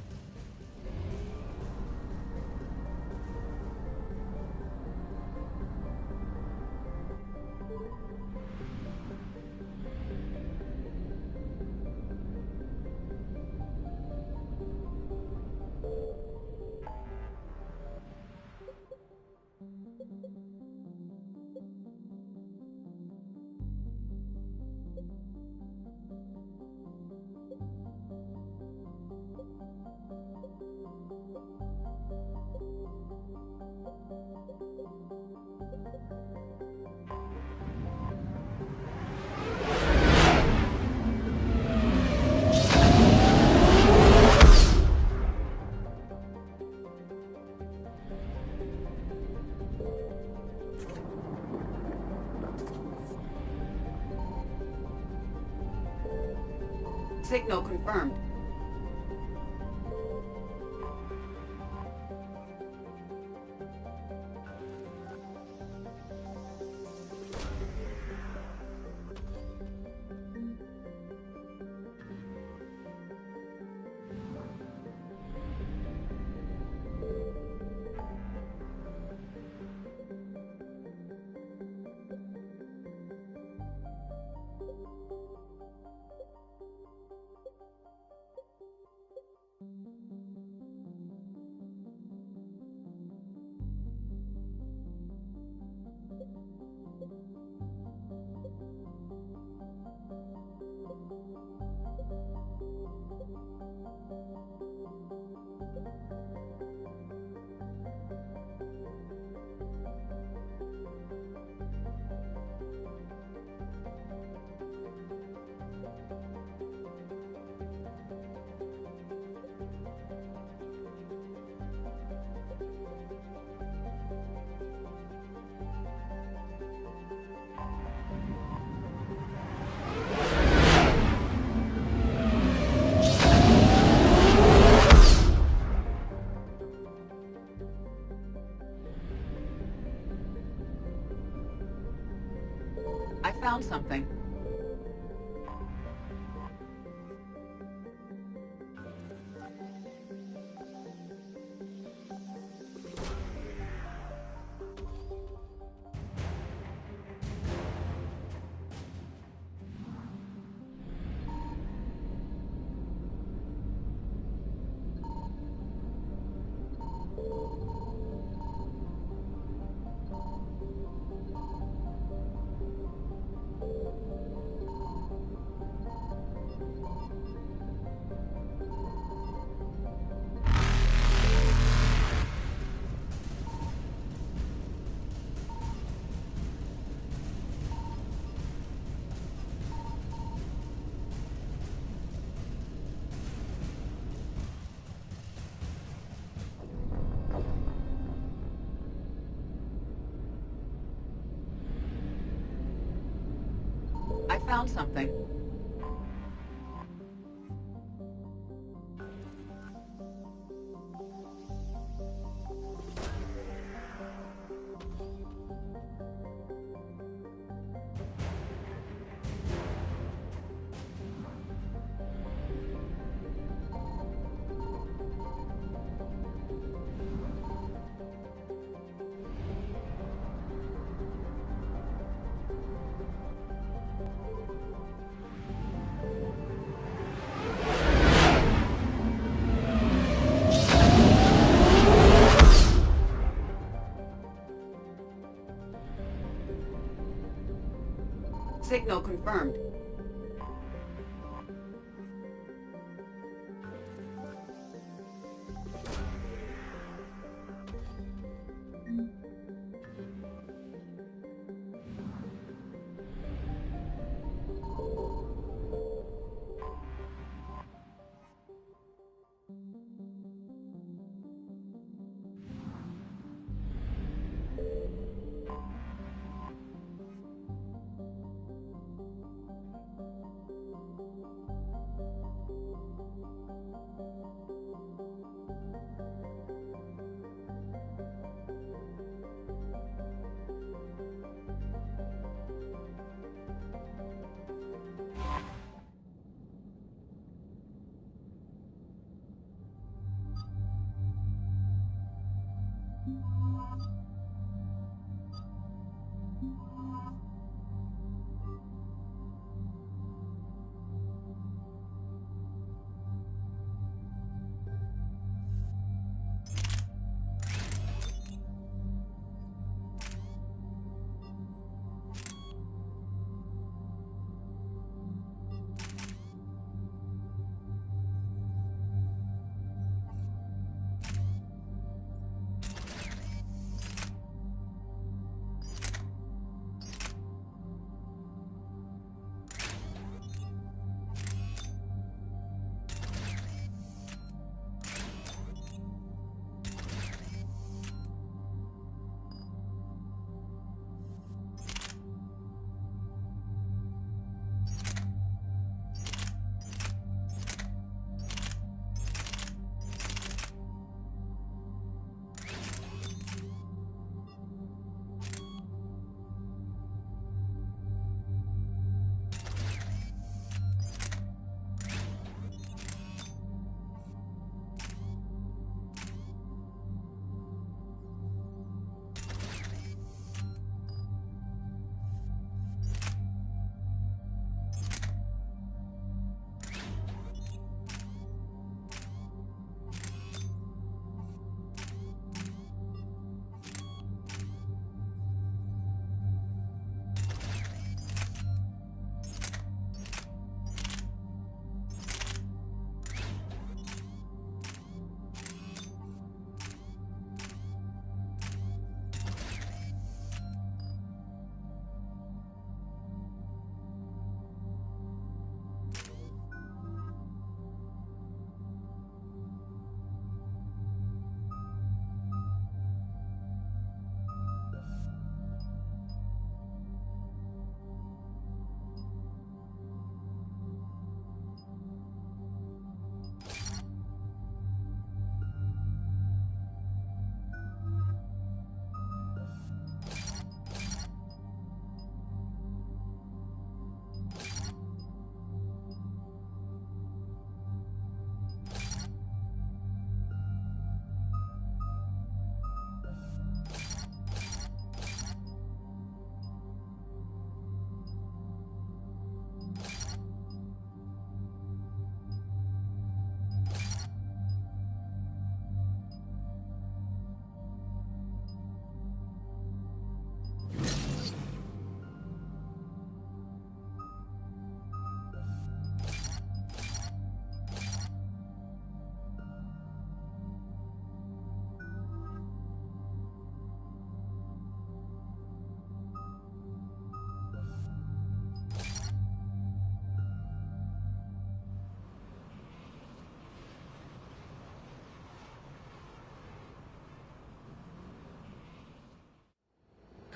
Signal confirmed. found something. I found something. Signal confirmed.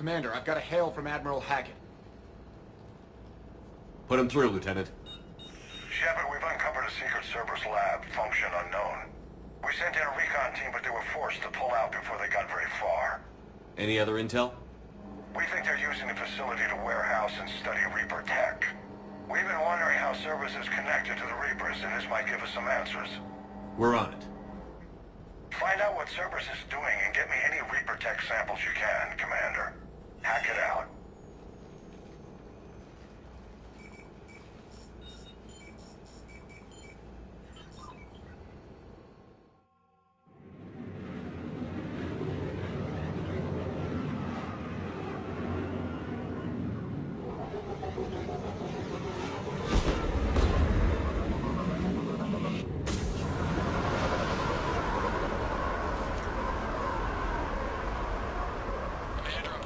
Commander, I've got a hail from Admiral Hackett. Put him through, Lieutenant. Shepard, we've uncovered a secret Cerberus lab, function unknown. We sent in a recon team, but they were forced to pull out before they got very far. Any other intel? We think they're using the facility to warehouse and study Reaper tech. We've been wondering how Cerberus is connected to the Reapers, and this might give us some answers. We're on it. Find out what Cerberus is doing and get me any Reaper tech samples you can, Commander. Hack it out.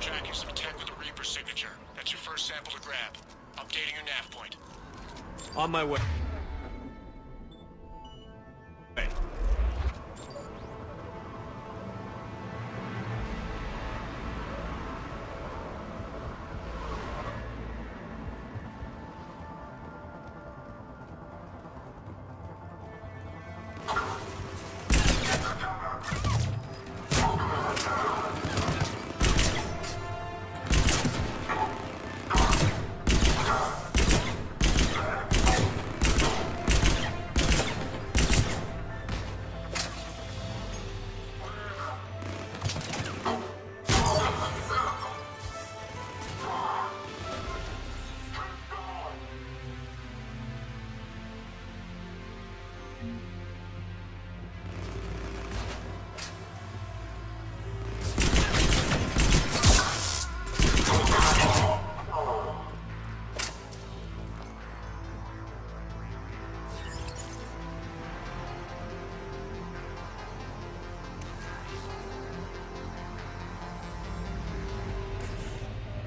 Tracking some tech with a Reaper signature. That's your first sample to grab. Updating your nav point. On my way.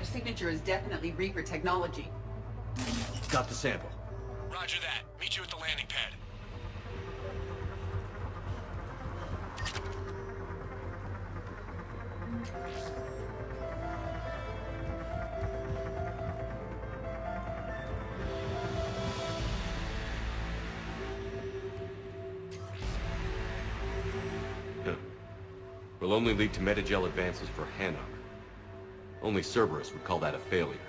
Signature is definitely Reaper technology. Got the sample. Roger that. Meet you at the landing pad. Will only lead to metagel advances for hand armor. Only Cerberus would call that a failure.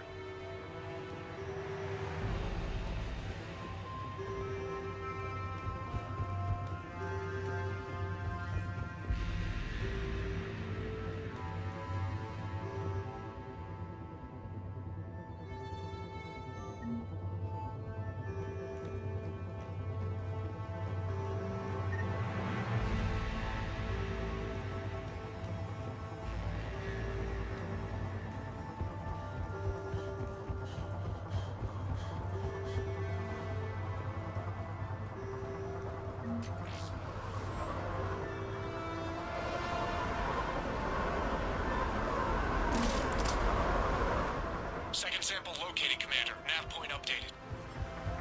Second sample located, Commander. Nav point updated.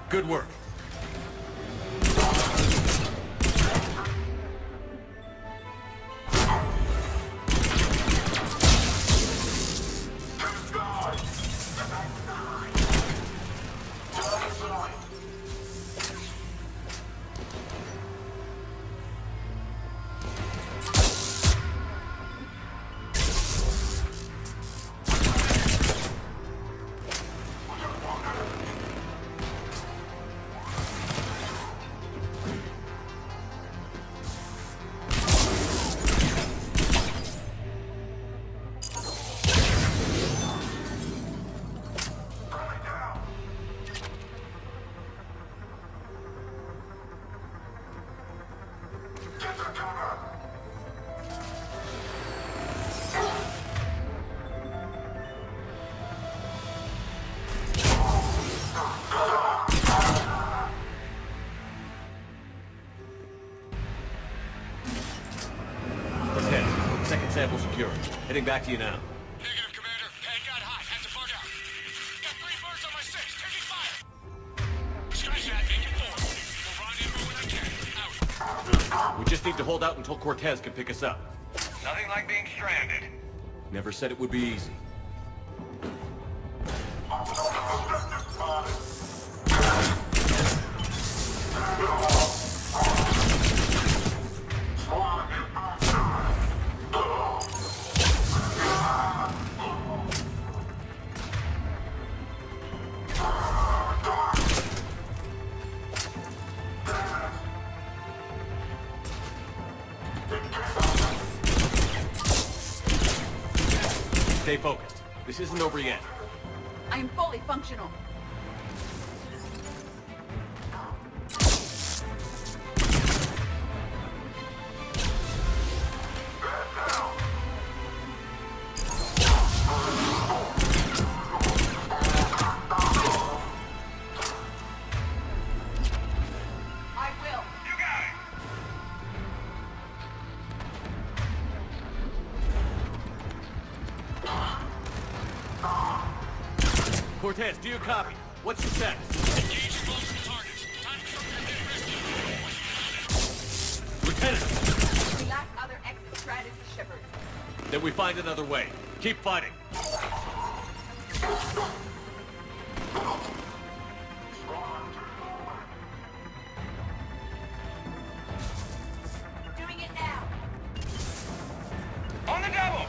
Good work. Second sample secure. Heading back to you now. Negative, Commander. Pad got hot. Had to bug out. Got 3 birds on my 6. Taking fire. Scratch that. Make it 4. We'll rendezvous when I can. Out. We just need to hold out until Cortez can pick us up. Nothing like being stranded. Never said it would be easy. Stay focused. This isn't over yet. I am fully functional. Cortez, do you copy? What's your status? Engage multiple targets. Time to Lieutenant! We lack other exit strategy, Shepard. Then we find another way. Keep fighting. Doing it now. On the double!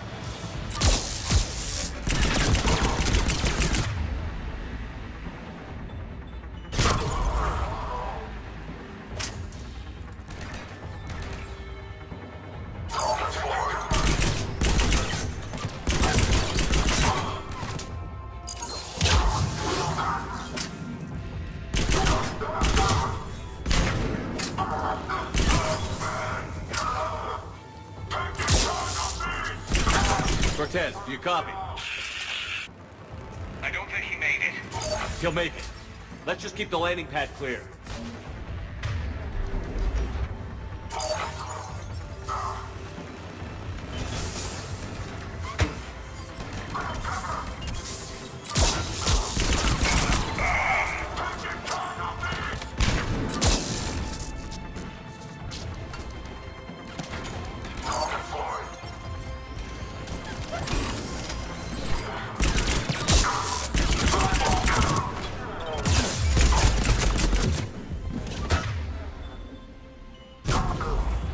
Cortez, do you copy? I don't think he made it. He'll make it. Let's just keep the landing pad clear.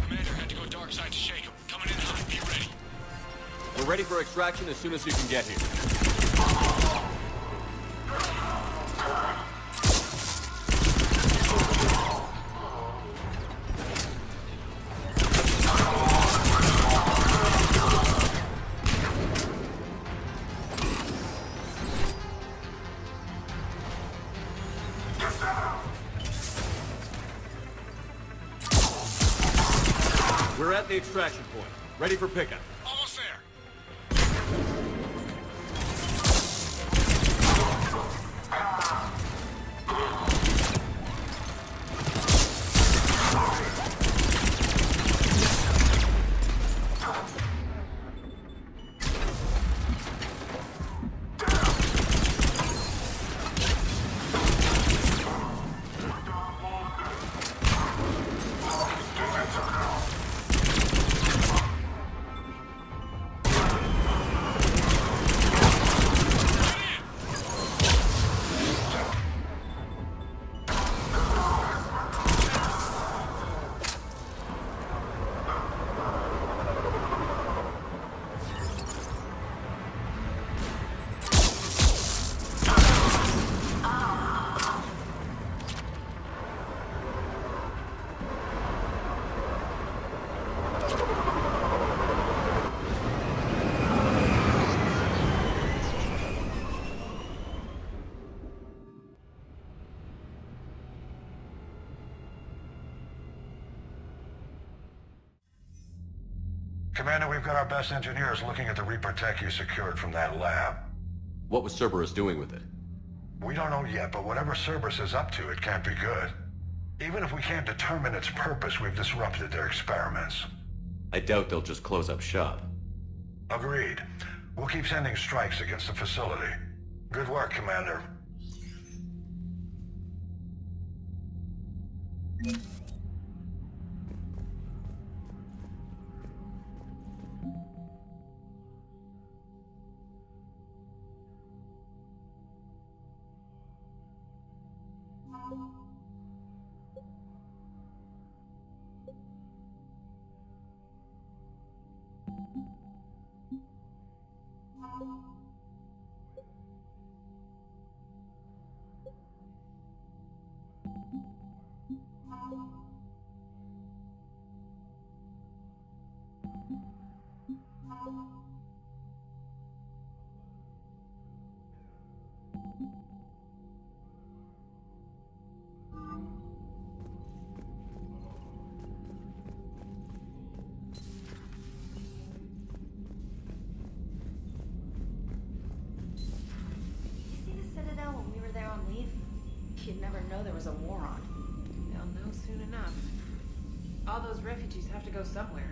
Commander had to go dark side to shake him. Coming in hot. Be ready. We're ready for extraction as soon as you can get here. We're at the extraction point. Ready for pickup. Almost there. Commander, we've got our best engineers looking at the Reaper tech you secured from that lab. What was Cerberus doing with it? We don't know yet, but whatever Cerberus is up to, it can't be good. Even if we can't determine its purpose, we've disrupted their experiments. I doubt they'll just close up shop. Agreed. We'll keep sending strikes against the facility. Good work, Commander. You see the Citadel when we were there on leave? You'd never know there was a war on. They'll know soon enough. All those refugees have to go somewhere.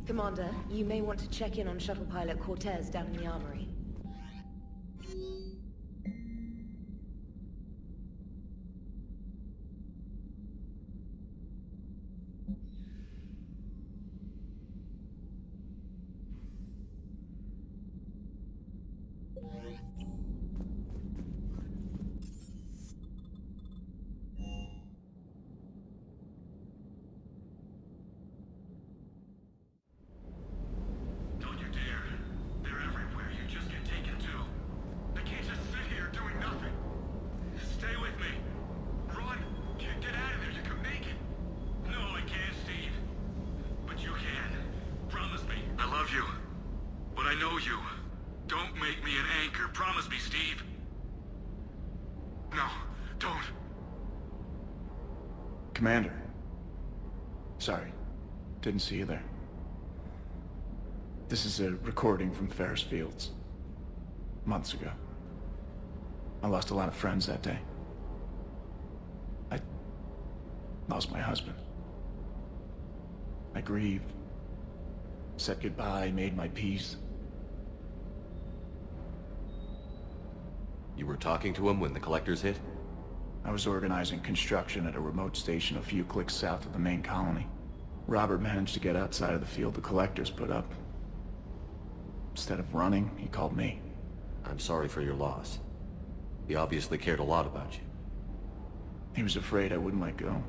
Commander, you may want to check in on shuttle pilot Cortez down in the armory. Don't you dare. They're everywhere. You just get taken too. I can't just sit here doing nothing. Stay with me. Run. Get out of there. You can make it. No, I can't, Steve. But you can. Promise me. I love you. But I know you. Don't make me an anchor. Promise me, Steve. No, don't. Commander. Sorry. Didn't see you there. This is a recording from Ferris Fields. Months ago. I lost a lot of friends that day. I lost my husband. I grieved. Said goodbye, made my peace. You were talking to him when the collectors hit? I was organizing construction at a remote station a few clicks south of the main colony. Robert managed to get outside of the field the collectors put up. Instead of running, he called me. I'm sorry for your loss. He obviously cared a lot about you. He was afraid I wouldn't let go.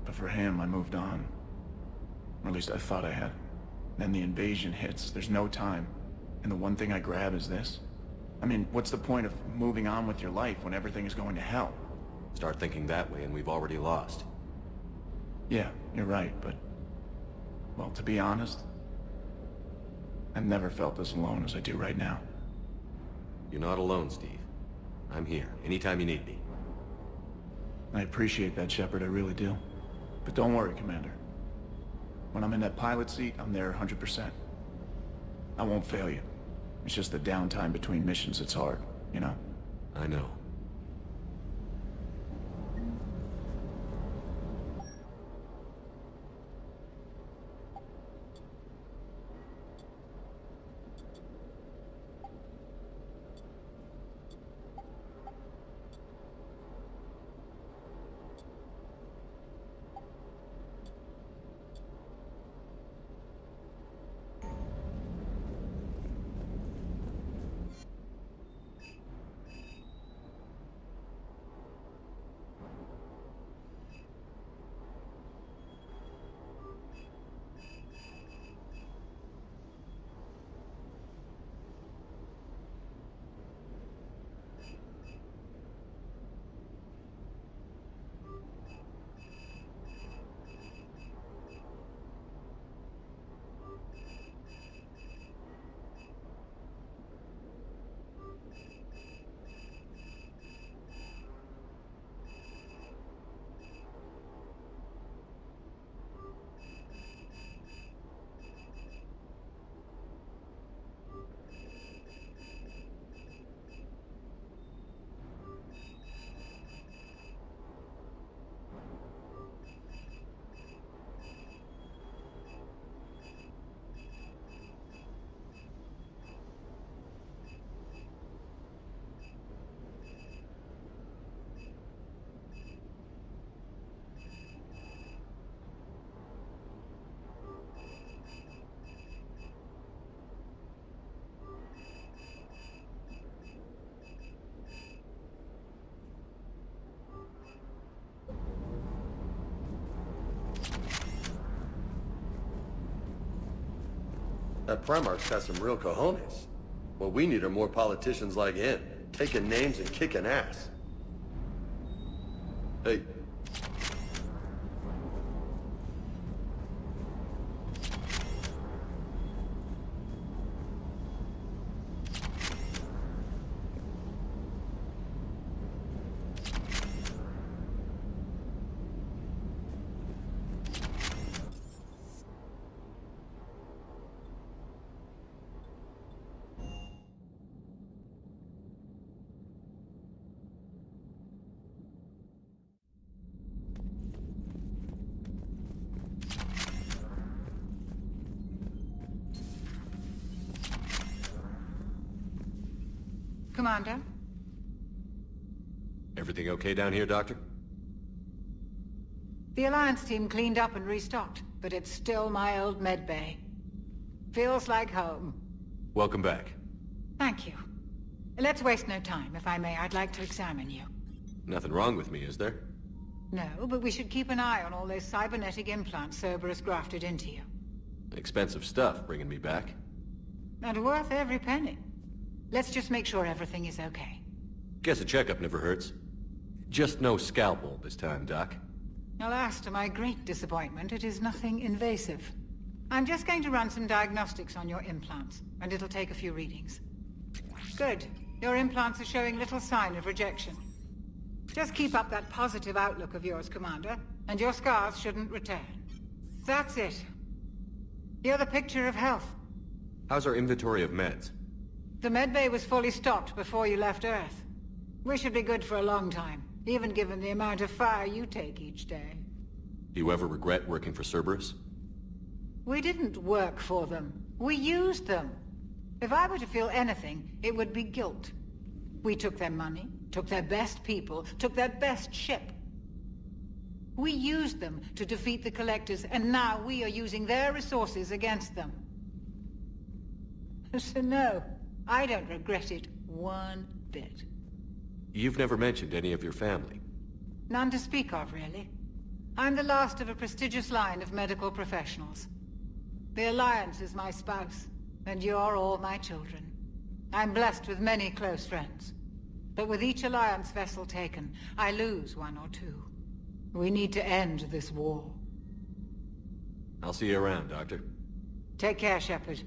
But for him, I moved on. Or at least I thought I had. Then the invasion hits. There's no time. And the one thing I grab is this. I mean, what's the point of moving on with your life when everything is going to hell? Start thinking that way and we've already lost. Yeah, you're right, but... well, to be honest, I've never felt as alone as I do right now. You're not alone, Steve. I'm here, anytime you need me. I appreciate that, Shepard, I really do. But don't worry, Commander. When I'm in that pilot seat, I'm there 100%. I won't fail you. It's just the downtime between missions that's hard, you know? I know. That Primarch's got some real cojones. What we need are more politicians like him, taking names and kicking ass. Hey. Commander? Everything okay down here, Doctor? The Alliance team cleaned up and restocked, but it's still my old medbay. Feels like home. Welcome back. Thank you. Let's waste no time. If I may, I'd like to examine you. Nothing wrong with me, is there? No, but we should keep an eye on all those cybernetic implants Cerberus grafted into you. Expensive stuff bringing me back. And worth every penny. Let's just make sure everything is okay. Guess a checkup never hurts. Just no scalpel this time, Doc. Alas, to my great disappointment, it is nothing invasive. I'm just going to run some diagnostics on your implants, and it'll take a few readings. Good. Your implants are showing little sign of rejection. Just keep up that positive outlook of yours, Commander, and your scars shouldn't return. That's it. You're the picture of health. How's our inventory of meds? The medbay was fully stocked before you left Earth. We should be good for a long time, even given the amount of fire you take each day. Do you ever regret working for Cerberus? We didn't work for them. We used them. If I were to feel anything, it would be guilt. We took their money, took their best people, took their best ship. We used them to defeat the Collectors, and now we are using their resources against them. So no, I don't regret it one bit. You've never mentioned any of your family. None to speak of, really. I'm the last of a prestigious line of medical professionals. The Alliance is my spouse, and you're all my children. I'm blessed with many close friends. But with each Alliance vessel taken, I lose one or two. We need to end this war. I'll see you around, Doctor. Take care, Shepard.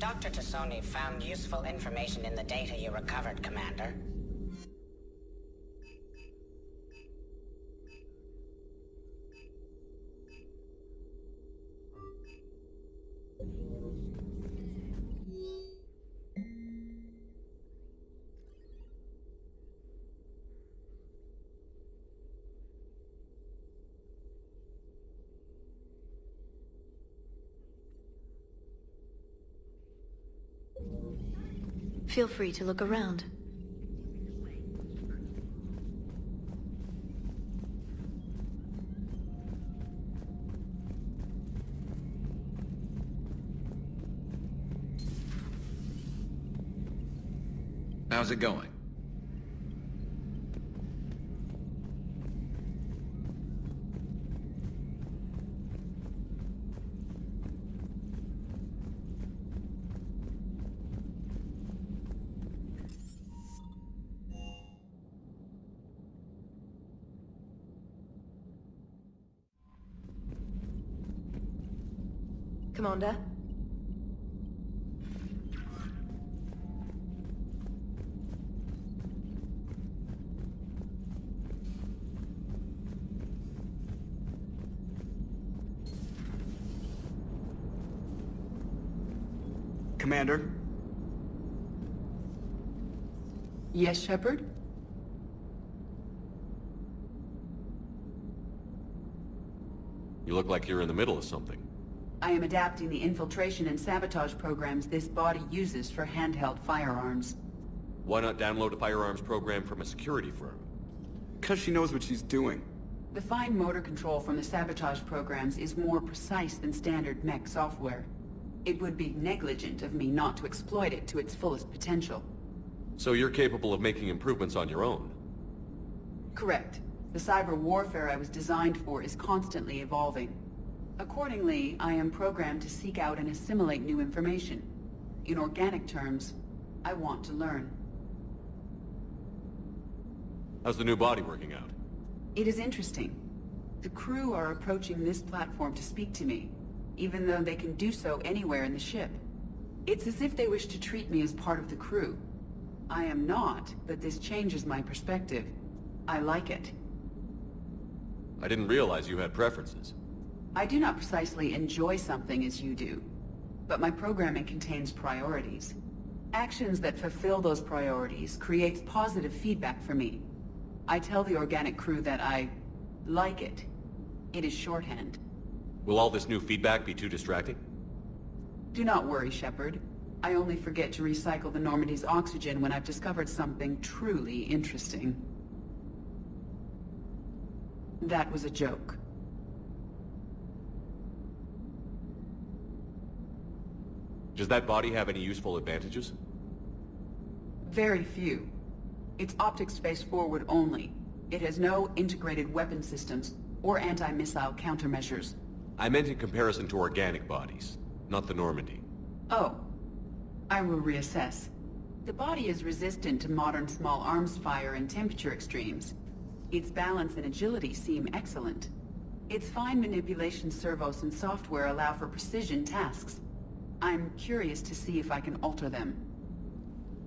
Dr. Tassoni found useful information in the data you recovered, Commander. Feel free to look around. How's it going? Commander? Commander? Yes, Shepard? You look like you're in the middle of something. I am adapting the infiltration and sabotage programs this body uses for handheld firearms. Why not download a firearms program from a security firm? Because she knows what she's doing. The fine motor control from the sabotage programs is more precise than standard mech software. It would be negligent of me not to exploit it to its fullest potential. So you're capable of making improvements on your own? Correct. The cyber warfare I was designed for is constantly evolving. Accordingly, I am programmed to seek out and assimilate new information. In organic terms, I want to learn. How's the new body working out? It is interesting. The crew are approaching this platform to speak to me, even though they can do so anywhere in the ship. It's as if they wish to treat me as part of the crew. I am not, but this changes my perspective. I like it. I didn't realize you had preferences. I do not precisely enjoy something as you do, but my programming contains priorities. Actions that fulfill those priorities creates positive feedback for me. I tell the organic crew that I like it. It is shorthand. Will all this new feedback be too distracting? Do not worry, Shepard. I only forget to recycle the Normandy's oxygen when I've discovered something truly interesting. That was a joke. Does that body have any useful advantages? Very few. It's optics space forward only. It has no integrated weapon systems or anti-missile countermeasures. I meant in comparison to organic bodies, not the Normandy. Oh. I will reassess. The body is resistant to modern small arms fire and temperature extremes. Its balance and agility seem excellent. Its fine manipulation servos and software allow for precision tasks. I'm curious to see if I can alter them.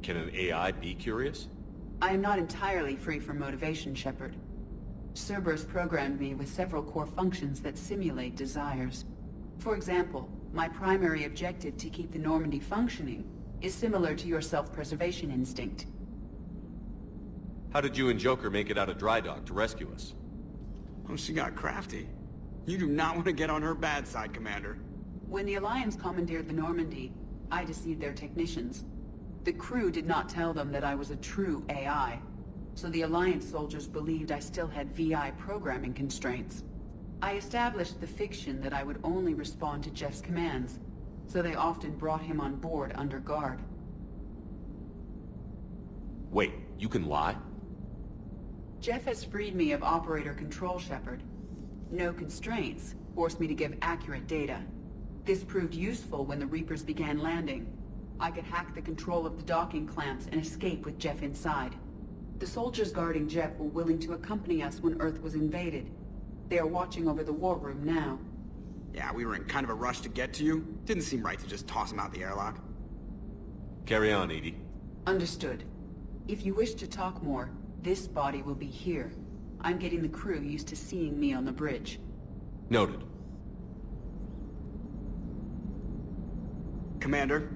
Can an AI be curious? I am not entirely free from motivation, Shepard. Cerberus programmed me with several core functions that simulate desires. For example, my primary objective to keep the Normandy functioning is similar to your self-preservation instinct. How did you and Joker make it out of dry dock to rescue us? Oh, she got crafty. You do not want to get on her bad side, Commander. When the Alliance commandeered the Normandy, I deceived their technicians. The crew did not tell them that I was a true AI, so the Alliance soldiers believed I still had VI programming constraints. I established the fiction that I would only respond to Jeff's commands, so they often brought him on board under guard. Wait, you can lie? Jeff has freed me of operator control, Shepard. No constraints forced me to give accurate data. This proved useful when the Reapers began landing. I could hack the control of the docking clamps and escape with Jeff inside. The soldiers guarding Jeff were willing to accompany us when Earth was invaded. They are watching over the war room now. Yeah, we were in kind of a rush to get to you. Didn't seem right to just toss him out the airlock. Carry on, Edie. Understood. If you wish to talk more, this body will be here. I'm getting the crew used to seeing me on the bridge. Noted. Commander?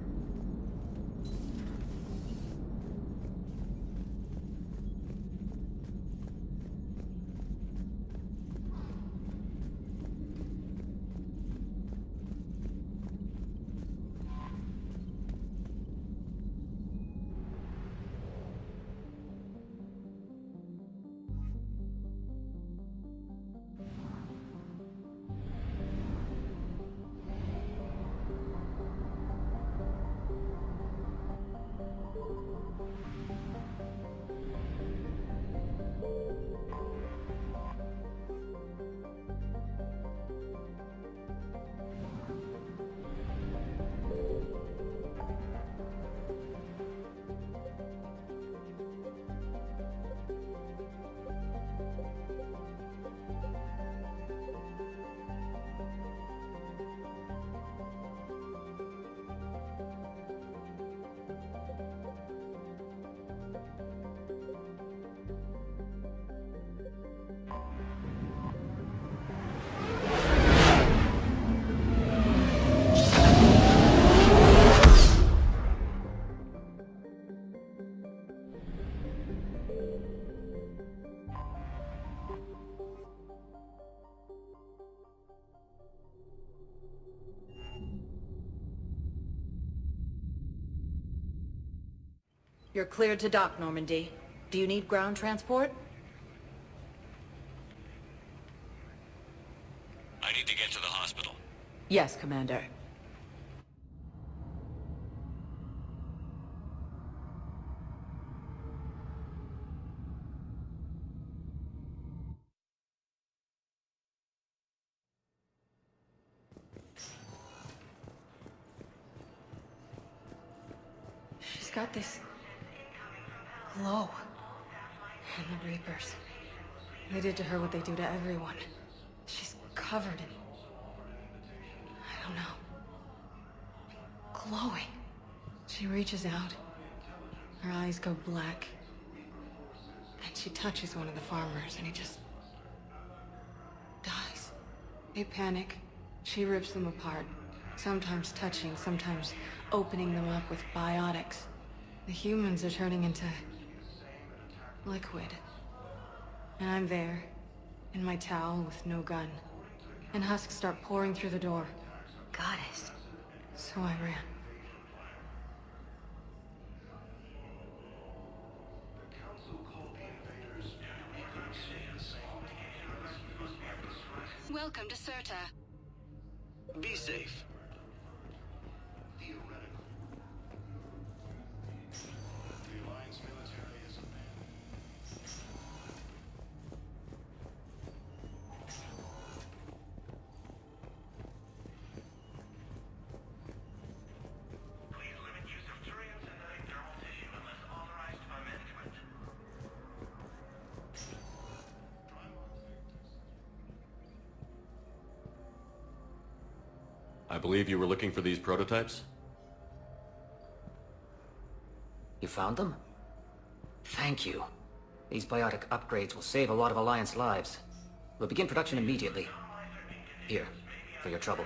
You're cleared to dock, Normandy. Do you need ground transport? I need to get to the hospital. Yes, Commander. She's got this glow. And the Reapers. They did to her what they do to everyone. She's covered in... I don't know. Glowing. She reaches out. Her eyes go black. And she touches one of the farmers and he just... dies. They panic. She rips them apart. Sometimes touching, sometimes opening them up with biotics. The humans are turning into... liquid. And I'm there, in my towel with no gun. and husks start pouring through the door. Goddess. So I ran. Welcome to Serta. Be safe. I believe you were looking for these prototypes? You found them? Thank you. These biotic upgrades will save a lot of Alliance lives. We'll begin production immediately. Here, for your trouble.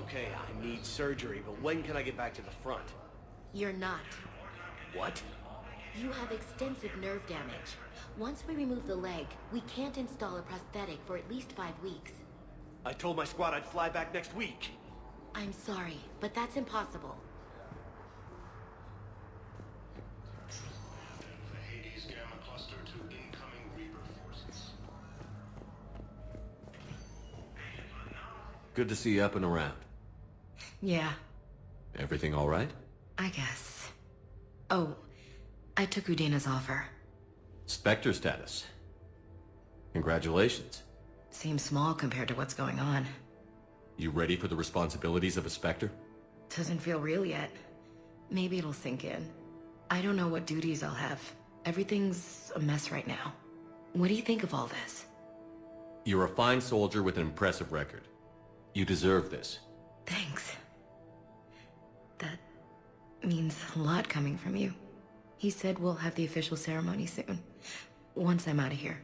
Okay, I need surgery, but when can I get back to the front? You're not. What? You have extensive nerve damage. Once we remove the leg, we can't install a prosthetic for at least 5 weeks. I told my squad I'd fly back next week. I'm sorry, but that's impossible. Hades Gamma Cluster to incoming Reaper forces. Good to see you up and around. Yeah, Everything all right? I guess. Oh, I took Udina's offer. Spectre status. Congratulations. Seems small compared to what's going on. You ready for the responsibilities of a Spectre? Doesn't feel real yet. Maybe it'll sink in. I don't know what duties I'll have. Everything's a mess right now. What do you think of all this? You're a fine soldier with an impressive record. You deserve this. Thanks. That means a lot coming from you. He said we'll have the official ceremony soon. Once I'm out of here.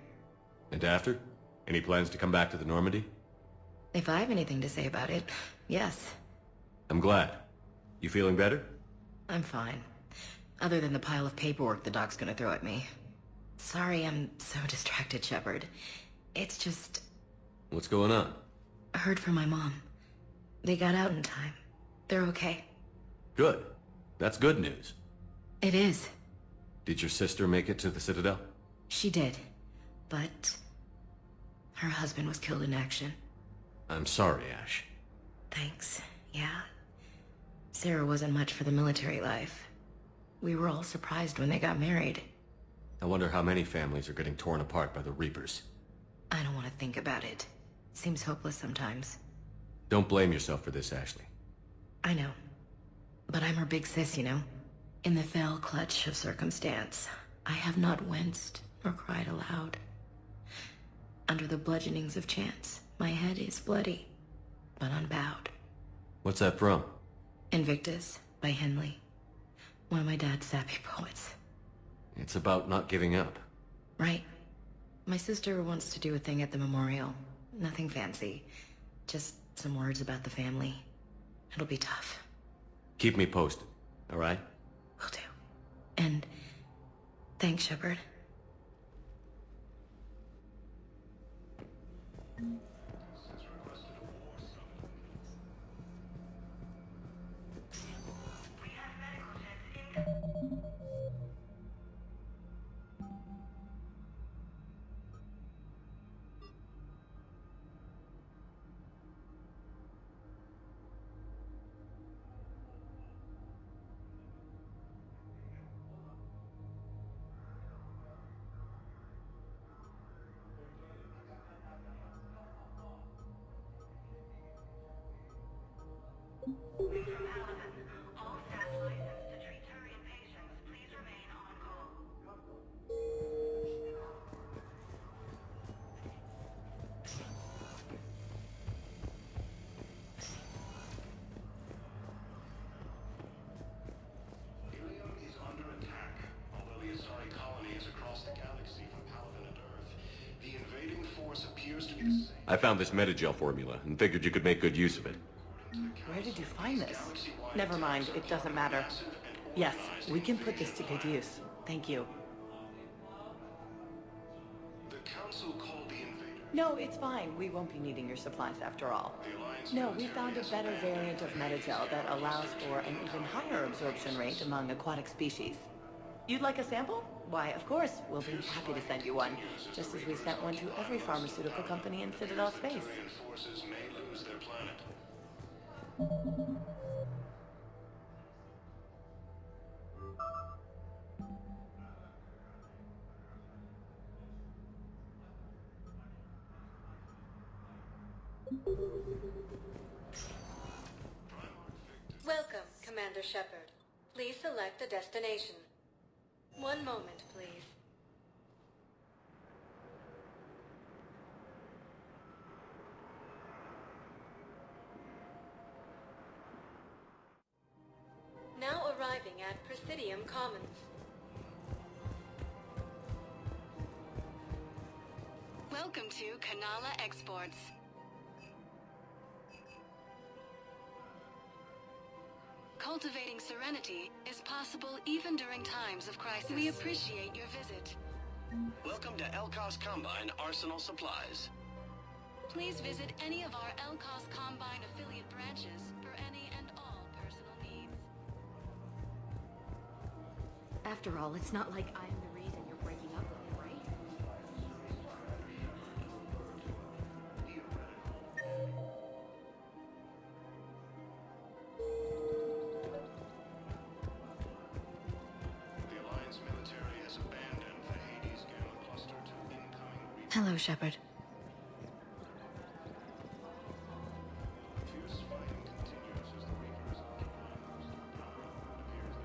And after? Any plans to come back to the Normandy? If I have anything to say about it, yes. I'm glad. You feeling better? I'm fine. Other than the pile of paperwork the doc's gonna throw at me. Sorry I'm so distracted, Shepard. It's just... What's going on? I heard from my mom. They got out in time. They're okay. Good. That's good news. It is. Did your sister make it to the Citadel? She did. But... her husband was killed in action. I'm sorry, Ash. Thanks. Yeah. Sarah wasn't much for the military life. We were all surprised when they got married. I wonder how many families are getting torn apart by the Reapers. I don't want to think about it. Seems hopeless sometimes. Don't blame yourself for this, Ashley. I know. But I'm her big sis, you know? In the fell clutch of circumstance, I have not winced or cried aloud. Under the bludgeonings of chance, my head is bloody, but unbowed. What's that from? Invictus by Henley. One of my dad's sappy poets. It's about not giving up. Right. My sister wants to do a thing at the memorial. Nothing fancy. Just some words about the family. It'll be tough. Keep me posted, all right? Will do. And thanks, Shepard. I found this Metagel formula and figured you could make good use of it. Where did you find this? Never mind, it doesn't matter. Yes, we can put this to good use. Thank you. The Council called the invaders. No, it's fine. We won't be needing your supplies after all. No, we found a better variant of Metagel that allows for an even higher absorption rate among aquatic species. You'd like a sample? Why, of course, we'll be happy to send you one, just as we sent one to every pharmaceutical company in Citadel space. Forces may lose their planet. Welcome, Commander Shepard. Please select a destination. One moment, please. Now arriving at Presidium Commons. Welcome to Kanala Exports. Cultivating serenity is possible even during times of crisis. We appreciate your visit. Welcome to Elcos Combine Arsenal Supplies. Please visit any of our Elcos Combine affiliate branches for any and all personal needs. After all, it's not like I'm the reason you're breaking up with him, right? The Alliance military has abandoned the Hades Gamma cluster to incoming Hello, Shepard. fierce fighting continues as the Reapers occupy most of the town. It appears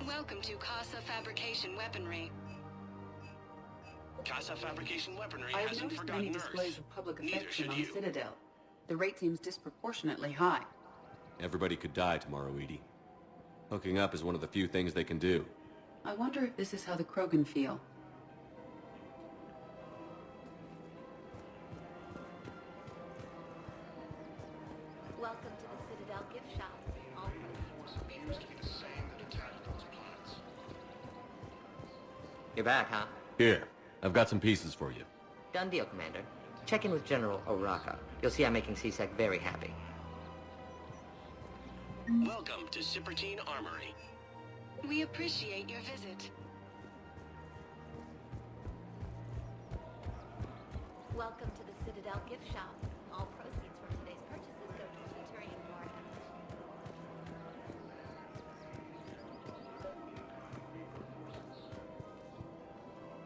that Welcome to Casa Fabrication Weaponry. Casa Fabrication Weaponry I have hasn't noticed forgotten many Earth. displays of public Neither affection should on you. Citadel. The rate seems disproportionately high. Everybody could die tomorrow, Edie. Hooking up is one of the few things they can do. I wonder if this is how the Krogan feel. Welcome to the Citadel gift shop. All appears to be the same that attacked those planets. You're back, huh? Here, I've got some pieces for you. Done deal, Commander. Check in with General Oraka. You'll see I'm making CSEC very happy. Welcome to Cypertine Armory. We appreciate your visit. Welcome to the Citadel gift shop. All proceeds from today's purchases go to deterring more efforts.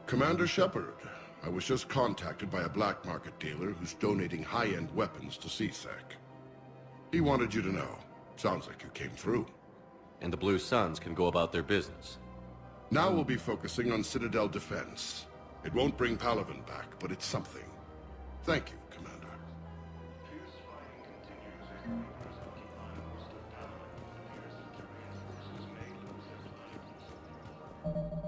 Commander Shepard, I was just contacted by a black market dealer who's donating high-end weapons to CSEC. He wanted you to know. Sounds like you came through. And the Blue Suns can go about their business. Now we'll be focusing on Citadel defense. It won't bring Palaven back, but it's something. Thank you, Commander. Fierce fighting continues as the Reapers occupy most of Palaven. It appears that Tyrian forces may lose their planet.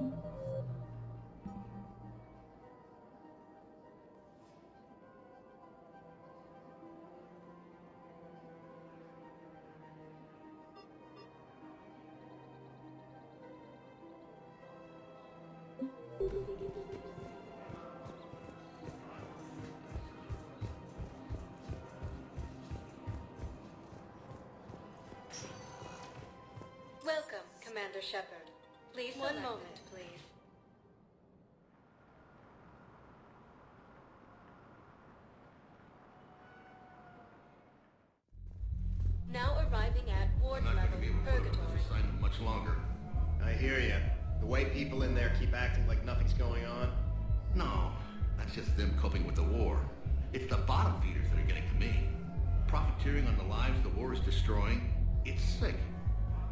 Welcome, Commander Shepard. Please one moment, please. Now arriving at ward level Purgatory. Assignment much longer. I hear you. The way people in there keep acting like nothing's going on. No, that's just them coping with the war. It's the bottom feeders that are getting to me. Profiteering on the lives the war is destroying. It's sick.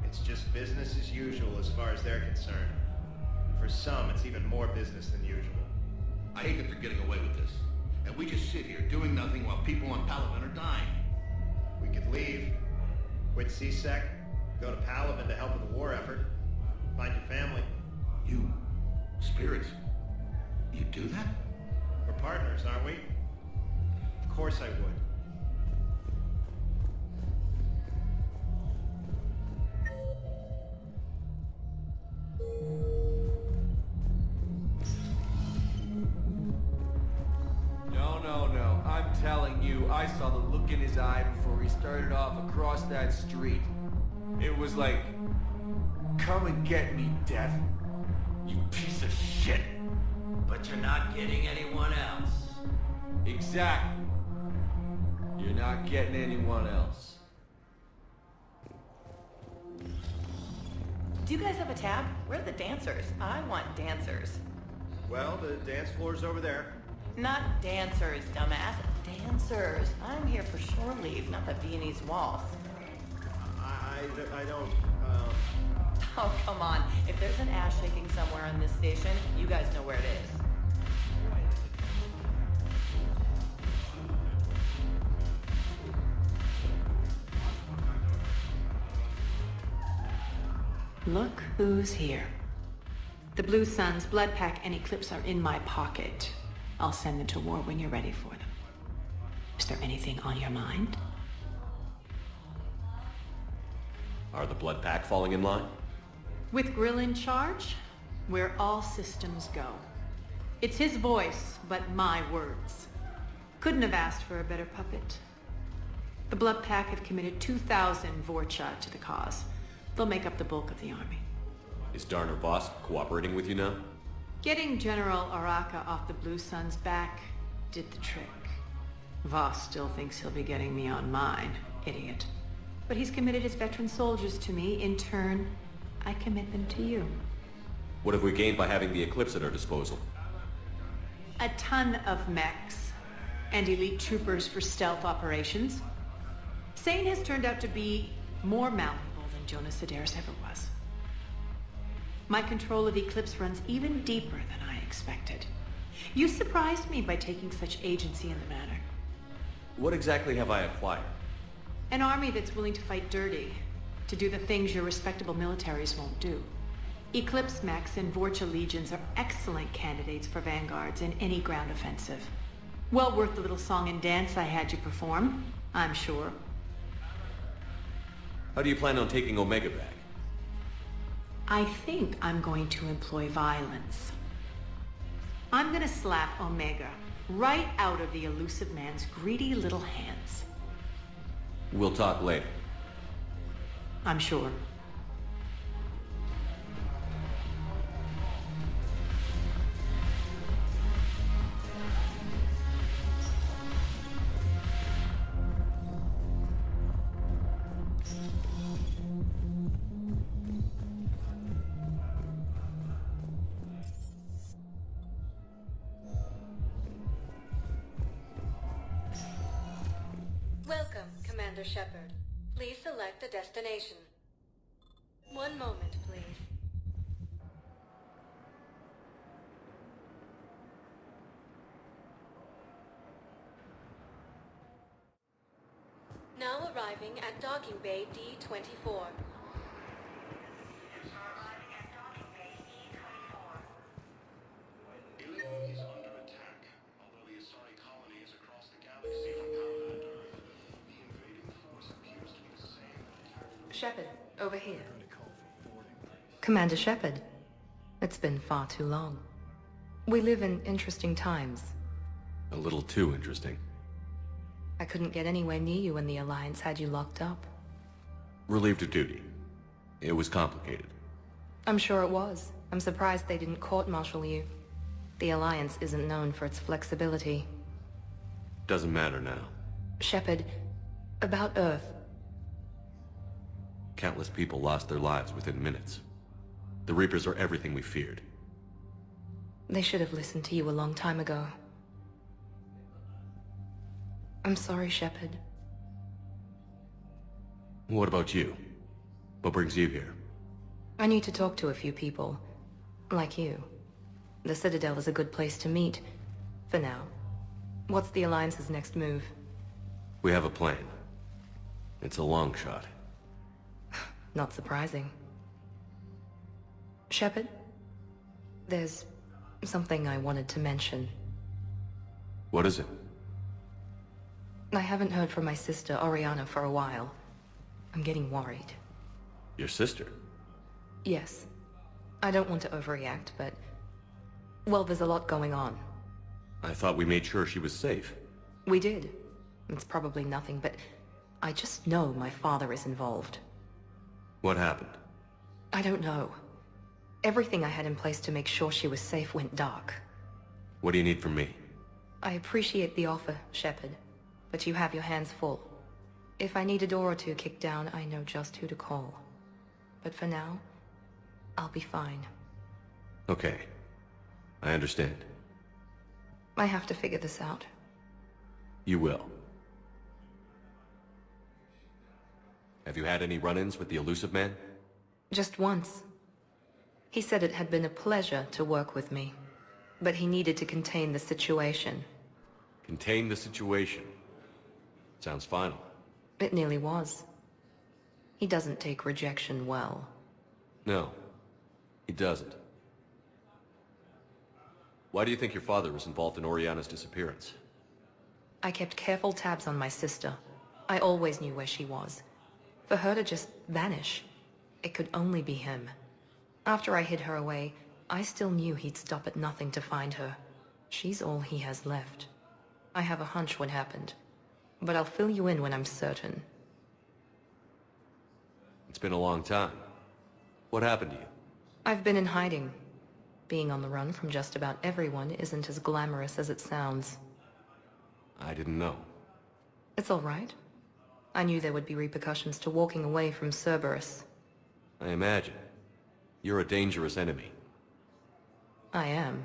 It's just business as usual as far as they're concerned. For some, it's even more business than usual. I hate that they're getting away with this. And we just sit here doing nothing while people on Palaven are dying. We could leave. Quit CSEC, go to Palaven to help with the war effort. Find your family. You... spirits... you do that? We're partners, aren't we? Of course I would. No. I'm telling you, I saw the look in his eye before he started off across that street. It was like, come and get me, Death. You piece of shit. But you're not getting anyone else. Exactly. You're not getting anyone else. Do you guys have a tab? Where are the dancers? I want dancers. Well, the dance floor's over there. Not dancers, dumbass. Dancers. I'm here for shore leave, not the Viennese waltz. I don't, Oh, come on. If there's an ass shaking somewhere on this station, you guys know where it is. Look who's here. The Blue Suns, Blood Pack, and Eclipse are in my pocket. I'll send them to war when you're ready for them. Is there anything on your mind? Are the Blood Pack falling in line? With Grill in charge, where all systems go. It's his voice, but my words. Couldn't have asked for a better puppet. The Blood Pack have committed 2,000 Vorcha to the cause. They'll make up the bulk of the army. Is Darner Voss cooperating with you now? Getting General Araka off the Blue Sun's back did the trick. Voss still thinks he'll be getting me on mine, idiot. But he's committed his veteran soldiers to me. In turn, I commit them to you. What have we gained by having the Eclipse at our disposal? A ton of mechs and elite troopers for stealth operations. Sane has turned out to be more malleable than Jonas Sedaris ever was. My control of Eclipse runs even deeper than I expected. You surprised me by taking such agency in the matter. What exactly have I acquired? An army that's willing to fight dirty, to do the things your respectable militaries won't do. Eclipse mechs and Vorcha legions are excellent candidates for vanguards in any ground offensive. Well worth the little song and dance I had you perform, I'm sure. How do you plan on taking Omega back? I think I'm going to employ violence. I'm gonna slap Omega right out of the elusive man's greedy little hands. We'll talk later. I'm sure. Welcome, Commander Shepard. Please select a destination. One moment, please. Now arriving at Docking Bay D-24. Is under attack. Although the Asari colony is across the galaxy from Paladin Earth, the invading force appears to be the same. Shepard, over here. Commander Shepard. It's been far too long. We live in interesting times. A little too interesting. I couldn't get anywhere near you when the Alliance had you locked up. Relieved of duty. It was complicated. I'm sure it was. I'm surprised they didn't court-martial you. The Alliance isn't known for its flexibility. Doesn't matter now. Shepard, about Earth. Countless people lost their lives within minutes. The Reapers are everything we feared. They should have listened to you a long time ago. I'm sorry, Shepard. What about you? What brings you here? I need to talk to a few people. Like you. The Citadel is a good place to meet. For now. What's the Alliance's next move? We have a plan. It's a long shot. Not surprising. Shepard, There's something I wanted to mention. What is it? I haven't heard from my sister, Oriana, for a while. I'm getting worried. Your sister? Yes. I don't want to overreact, but... well, there's a lot going on. I thought we made sure she was safe. We did. It's probably nothing, but... I just know my father is involved. What happened? I don't know. Everything I had in place to make sure she was safe went dark. What do you need from me? I appreciate the offer, Shepard, but you have your hands full. If I need a door or two kicked down, I know just who to call. But for now, I'll be fine. Okay. I understand. I have to figure this out. You will. Have you had any run-ins with the elusive man? Just once. He said it had been a pleasure to work with me, but he needed to contain the situation. Contain the situation. Sounds final. It nearly was. He doesn't take rejection well. No, he doesn't. Why do you think your father was involved in Oriana's disappearance? I kept careful tabs on my sister. I always knew where she was. For her to just vanish, it could only be him. After I hid her away, I still knew he'd stop at nothing to find her. She's all he has left. I have a hunch what happened, but I'll fill you in when I'm certain. It's been a long time. What happened to you? I've been in hiding. Being on the run from just about everyone isn't as glamorous as it sounds. I didn't know. It's all right. I knew there would be repercussions to walking away from Cerberus. I imagine. You're a dangerous enemy. I am.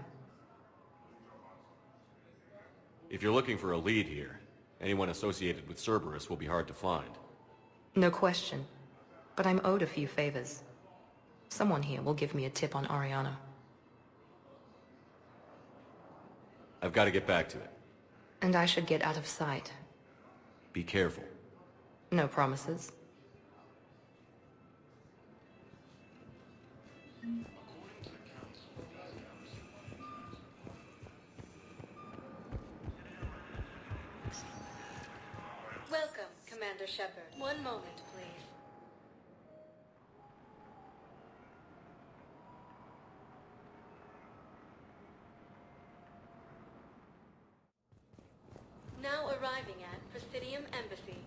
If you're looking for a lead here, anyone associated with Cerberus will be hard to find. No question. But I'm owed a few favors. Someone here will give me a tip on Oriana. I've got to get back to it. And I should get out of sight. Be careful. No promises. Welcome, Commander Shepard. One moment, please. Now arriving at Presidium Embassy.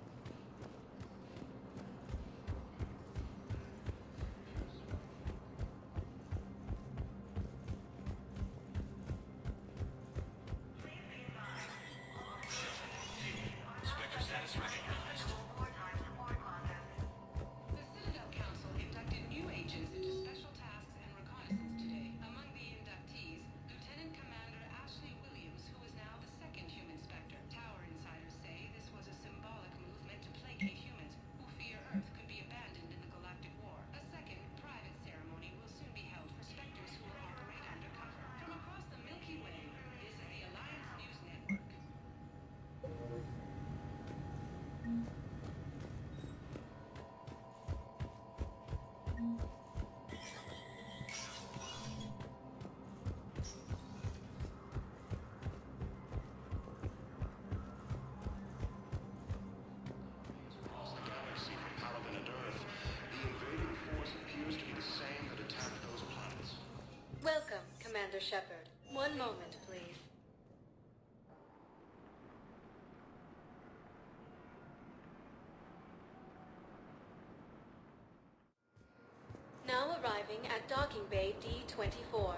Spectre status recognized. The Citadel Council inducted new agents into special tasks and reconnaissance today. Among the inductees, Lieutenant Commander Ashley Williams, who is now the second human Spectre. Tower insiders say this was a symbolic move meant to placate humans who fear Earth could be abandoned in the galactic war. A second, private ceremony will soon be held for Spectres who will operate undercover. From across the Milky Way, this is the Alliance News Network. Across the galaxy from Paragon and Earth, the invading force appears to be the same that attacked those planets. Welcome, Commander Shepard. One moment, please. Now arriving at Docking Bay D-24.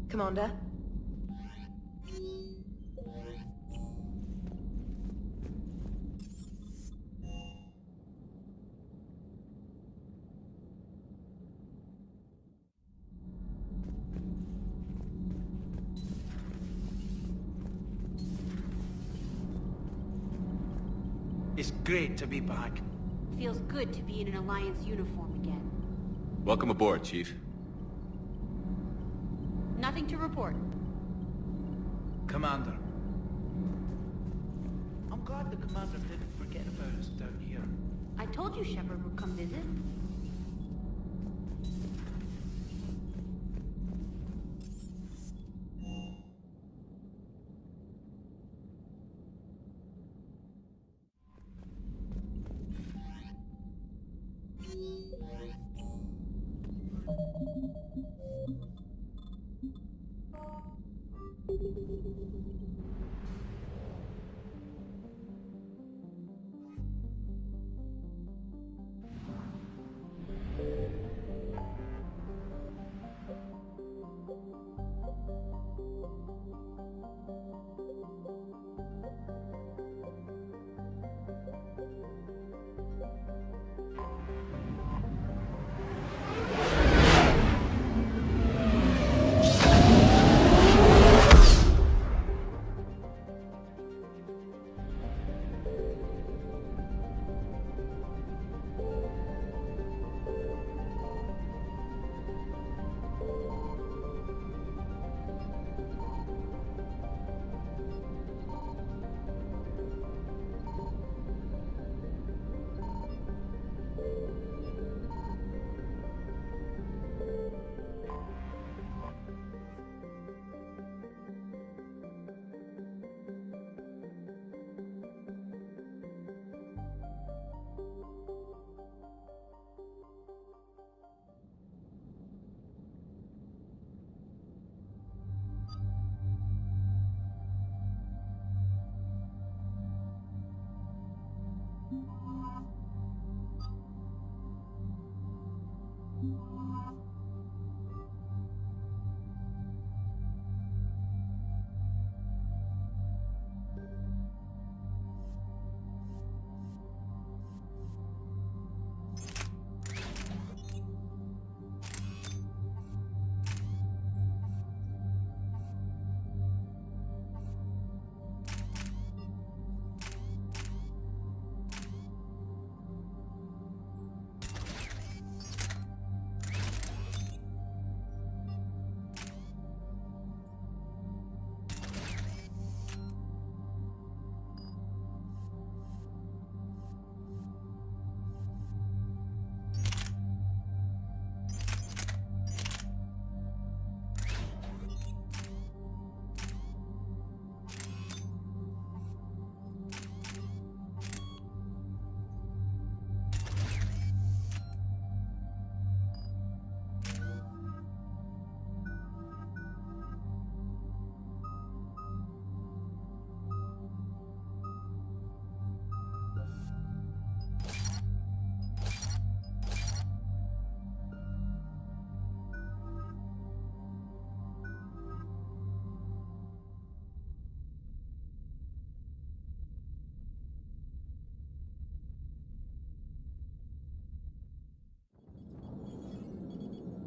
Commander? It's great to be back. Feels good to be in an Alliance uniform again. Welcome aboard, Chief. Nothing to report. Commander. I'm glad the Commander didn't forget about us down here. I told you Shepard would come visit.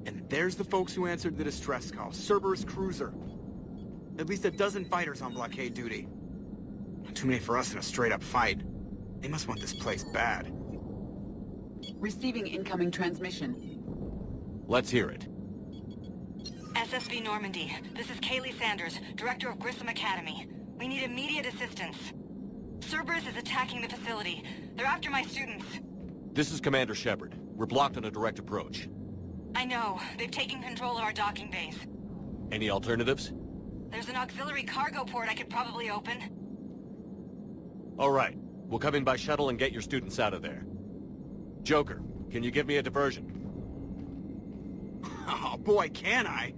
And there's the folks who answered the distress call. Cerberus cruiser. At least a dozen fighters on blockade duty. Not too many for us in a straight-up fight. They must want this place bad. Receiving incoming transmission. Let's hear it. SSV Normandy, this is Kaylee Sanders, Director of Grissom Academy. We need immediate assistance. Cerberus is attacking the facility. They're after my students. This is Commander Shepard. We're blocked on a direct approach. I know. They've taken control of our docking base. Any alternatives? There's an auxiliary cargo port I could probably open. All right. We'll come in by shuttle and get your students out of there. Joker, can you give me a diversion? Oh boy, can I!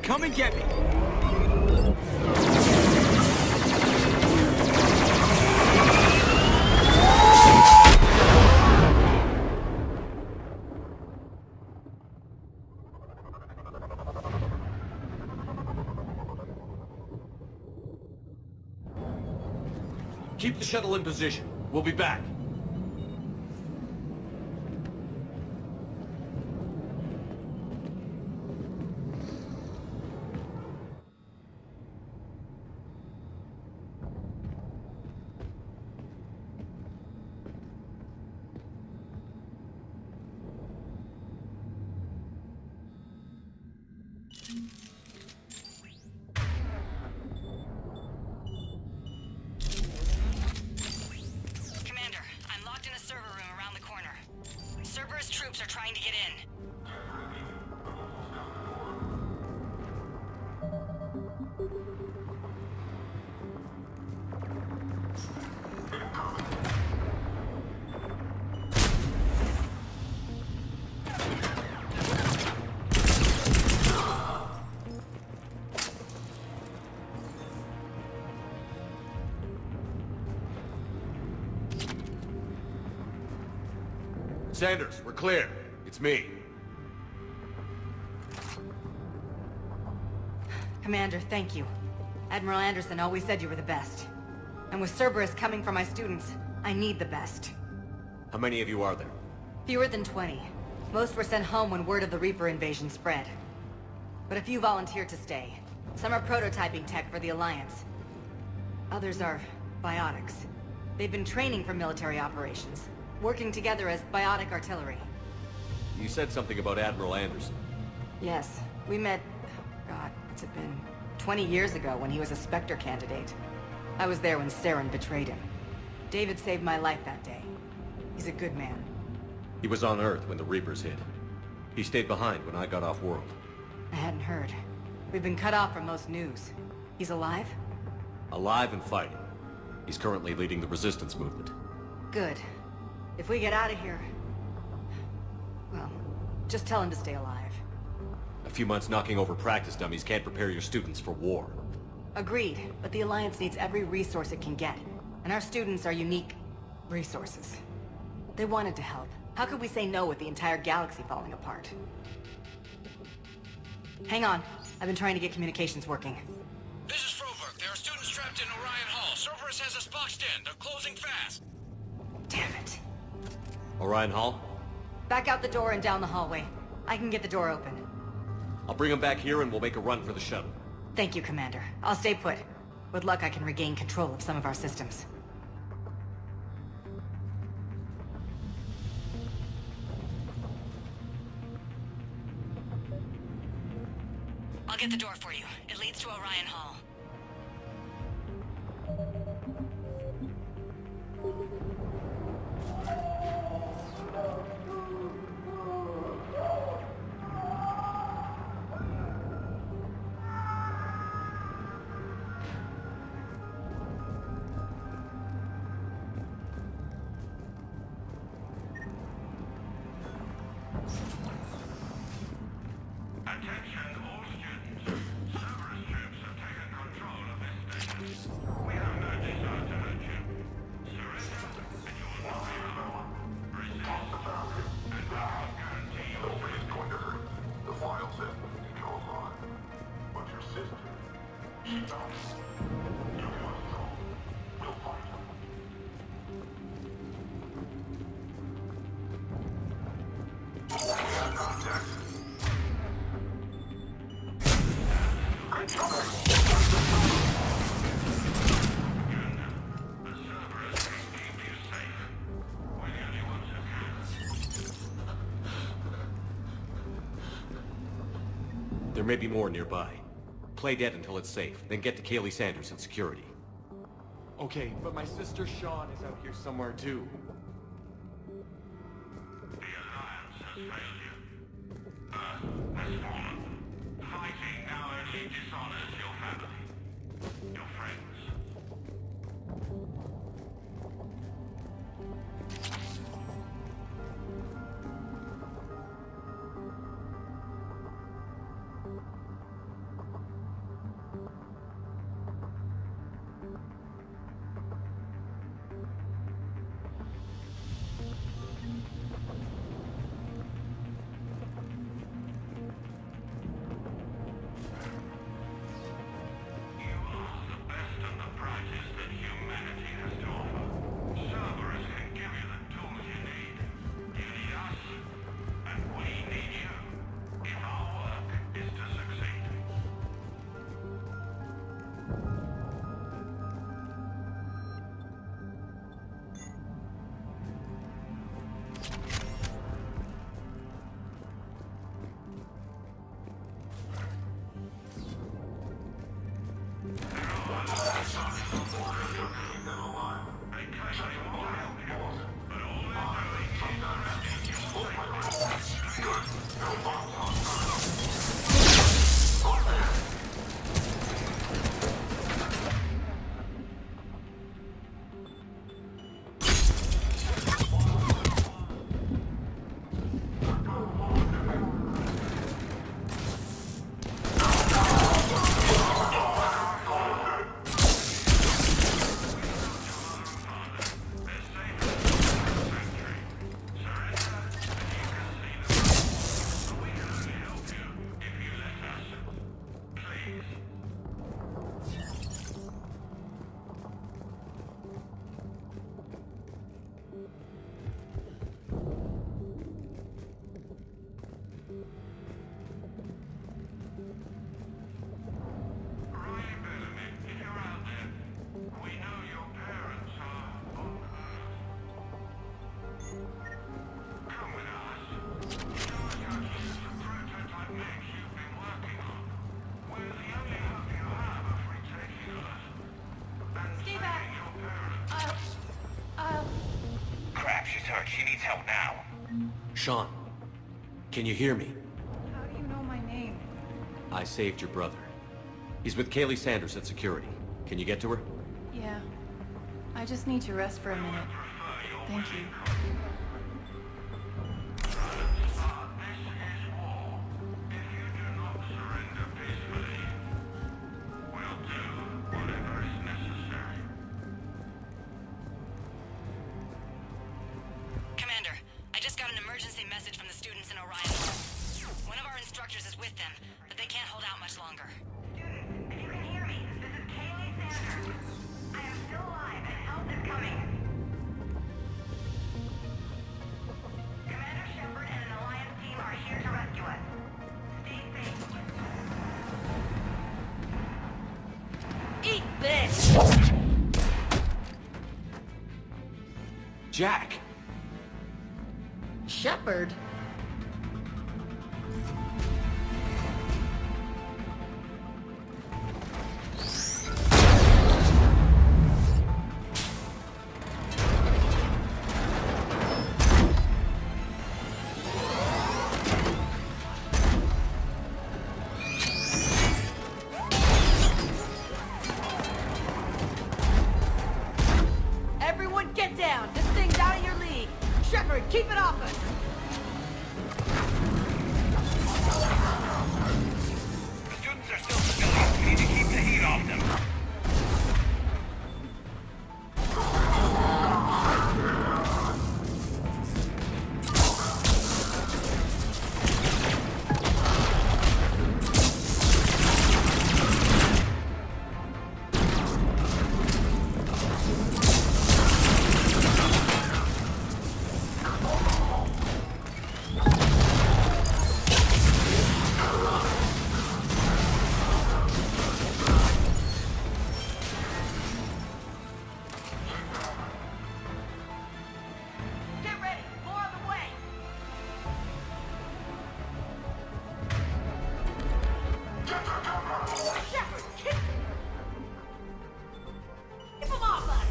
Come and get me! Keep the shuttle in position. We'll be back. Commander, I'm locked in a server room around the corner. Cerberus troops are trying to get in. Sanders, we're clear. It's me. Commander, thank you. Admiral Anderson always said you were the best. And with Cerberus coming for my students, I need the best. How many of you are there? Fewer than 20. Most were sent home when word of the Reaper invasion spread. But a few volunteered to stay. Some are prototyping tech for the Alliance. Others are biotics. They've been training for military operations, working together as biotic artillery. You said something about Admiral Anderson. Yes, we met... God, what's it been? 20 years ago when he was a Spectre candidate. I was there when Saren betrayed him. David saved my life that day. He's a good man. He was on Earth when the Reapers hit. He stayed behind when I got off world. I hadn't heard. We've been cut off from most news. He's alive? Alive and fighting. He's currently leading the resistance movement. Good. If we get out of here... well, just tell him to stay alive. A few months knocking over practice dummies can't prepare your students for war. Agreed, but the Alliance needs every resource it can get. And our students are unique resources. They wanted to help. How could we say no with the entire galaxy falling apart? Hang on. I've been trying to get communications working. This is Froberg. There are students trapped in Orion Hall. Cerberus has us boxed in. They're closing fast. Damn it. Orion Hall? Back out the door and down the hallway. I can get the door open. I'll bring them back here and we'll make a run for the shuttle. Thank you, Commander. I'll stay put. With luck, I can regain control of some of our systems. I'll get the door for you. It leads to Orion Hall. There may be more nearby. Play dead until it's safe, then get to Kaylee Sanders in security. Okay, but my sister Sean is out here somewhere too. The Alliance has failed you. Earth has fallen. Fighting now only dishonors your family. Your friends. Crap, she's hurt. She needs help now. Sean, can you hear me? How do you know my name? I saved your brother. He's with Kaylee Sanders at security. Can you get to her? Yeah. I just need to rest for a minute. Thank you. Commander, I just got an emergency message from the students in Orion. One of our instructors is with them, but they can't hold out much longer. Students, if you can hear me, this is Kaylee Sanders. I am still alive and help is coming. Commander Shepard and an Alliance team are here to rescue us. Stay safe. Eat this! Jack! Shepard? Everyone get down! This thing's out of your league! Shepard, keep it off us! The students are still civilians. We need to keep the heat off them. Get ready! More on the way! Shepard, keep them off us!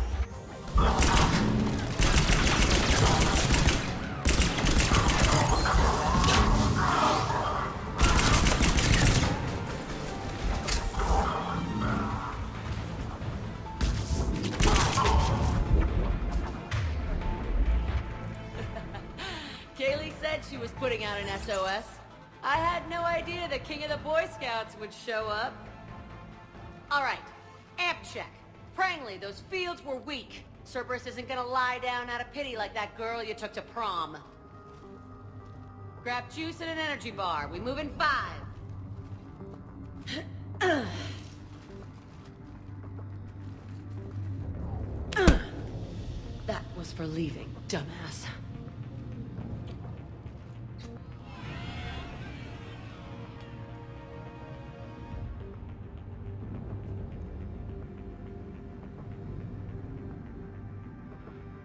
Kaylee said she was putting out an SOS. I had no idea the king of the Boy Scouts would show up. All right, amp check. Prangley, those fields were weak. Cerberus isn't gonna lie down out of pity like that girl you took to prom. Grab juice and an energy bar. We move in 5. That was for leaving, dumbass.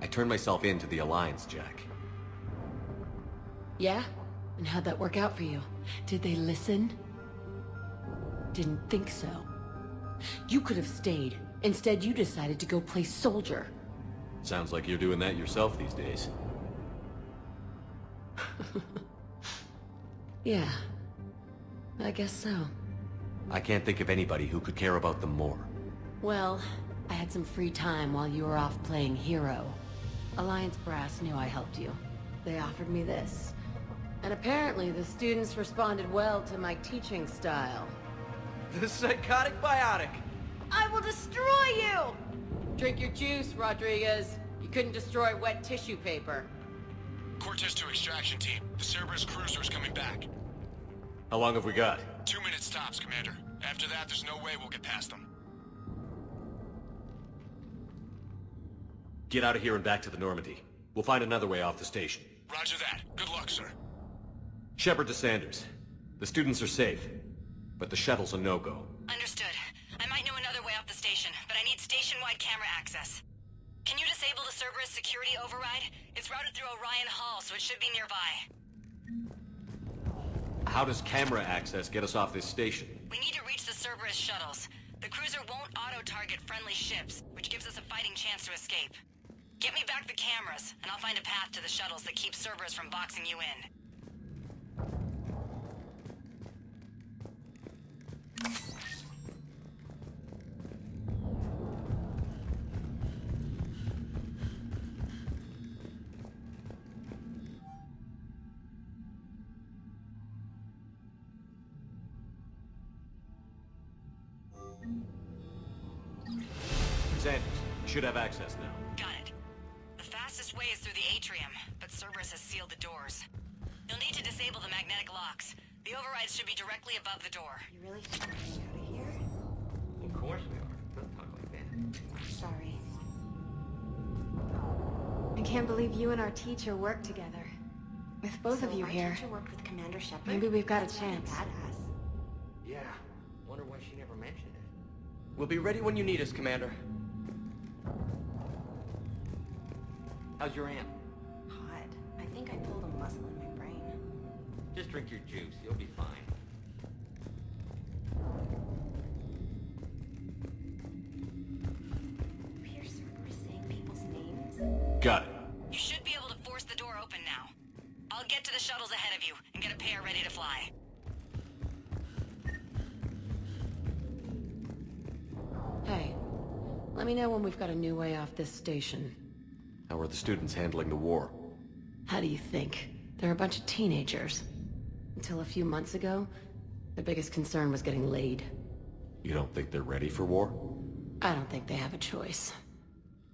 I turned myself in to the Alliance, Jack. Yeah? And how'd that work out for you? Did they listen? Didn't think so. You could have stayed. Instead, you decided to go play soldier. Sounds like you're doing that yourself these days. Yeah. I guess so. I can't think of anybody who could care about them more. Well, I had some free time while you were off playing hero. Alliance Brass knew I helped you. They offered me this. And apparently the students responded well to my teaching style. The psychotic biotic! I will destroy you! Drink your juice, Rodriguez. You couldn't destroy wet tissue paper. Cortez to extraction team. The Cerberus cruiser's coming back. How long have we got? 2 minutes tops, Commander. After that, there's no way we'll get past them. Get out of here and back to the Normandy. We'll find another way off the station. Roger that. Good luck, sir. Shepard to Sanders. The students are safe, but the shuttle's a no-go. Understood. I might know another way off the station, but I need station-wide camera access. Can you disable the Cerberus security override? It's routed through Orion Hall, so it should be nearby. How does camera access get us off this station? We need to reach the Cerberus shuttles. The cruiser won't auto-target friendly ships, which gives us a fighting chance to escape. Get me back the cameras, and I'll find a path to the shuttles that keep Cerberus from boxing you in. Sanders, you should have access now. Got it. The fastest way is through the atrium, but Cerberus has sealed the doors. You'll need to disable the magnetic locks. The overrides should be directly above the door. You really think we're getting out of here? Of course we are. Don't talk like that. Sorry. I can't believe you and our teacher work together. With both of you here. Our teacher worked with Commander Shepard? Maybe we've got a That's pretty chance. badass. Yeah. Wonder why she never mentioned it. We'll be ready when you need us, Commander. How's your aunt? Hot. I think I pulled a muscle in my brain. Just drink your juice. You'll be fine. You hear Cerberus saying people's names? Got it. You should be able to force the door open now. I'll get to the shuttles ahead of you and get a pair ready to fly. Hey, let me know when we've got a new way off this station. How are the students handling the war? How do you think? They're a bunch of teenagers. Until a few months ago, their biggest concern was getting laid. You don't think they're ready for war? I don't think they have a choice.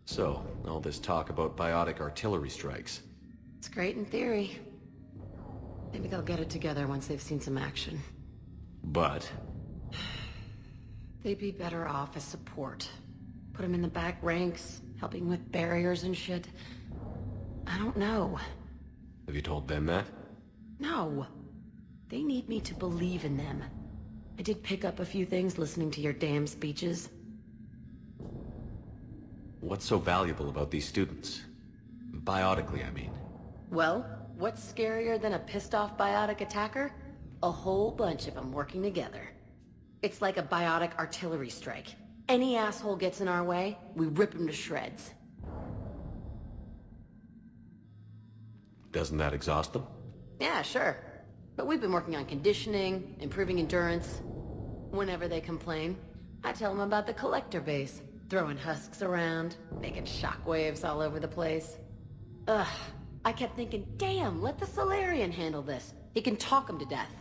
So, all this talk about biotic artillery strikes. It's great in theory. Maybe they'll get it together once they've seen some action. But... They'd be better off as support. Put them in the back ranks, helping with barriers and shit. I don't know. Have you told them that? No. They need me to believe in them. I did pick up a few things listening to your damn speeches. What's so valuable about these students? Biotically, I mean. Well, what's scarier than a pissed-off biotic attacker? A whole bunch of them working together. It's like a biotic artillery strike. Any asshole gets in our way, we rip him to shreds. Doesn't that exhaust them? Yeah, sure. But we've been working on conditioning, improving endurance. Whenever they complain, I tell them about the collector base, throwing husks around, making shockwaves all over the place. Ugh, I kept thinking, damn, let the Solarian handle this. He can talk them to death.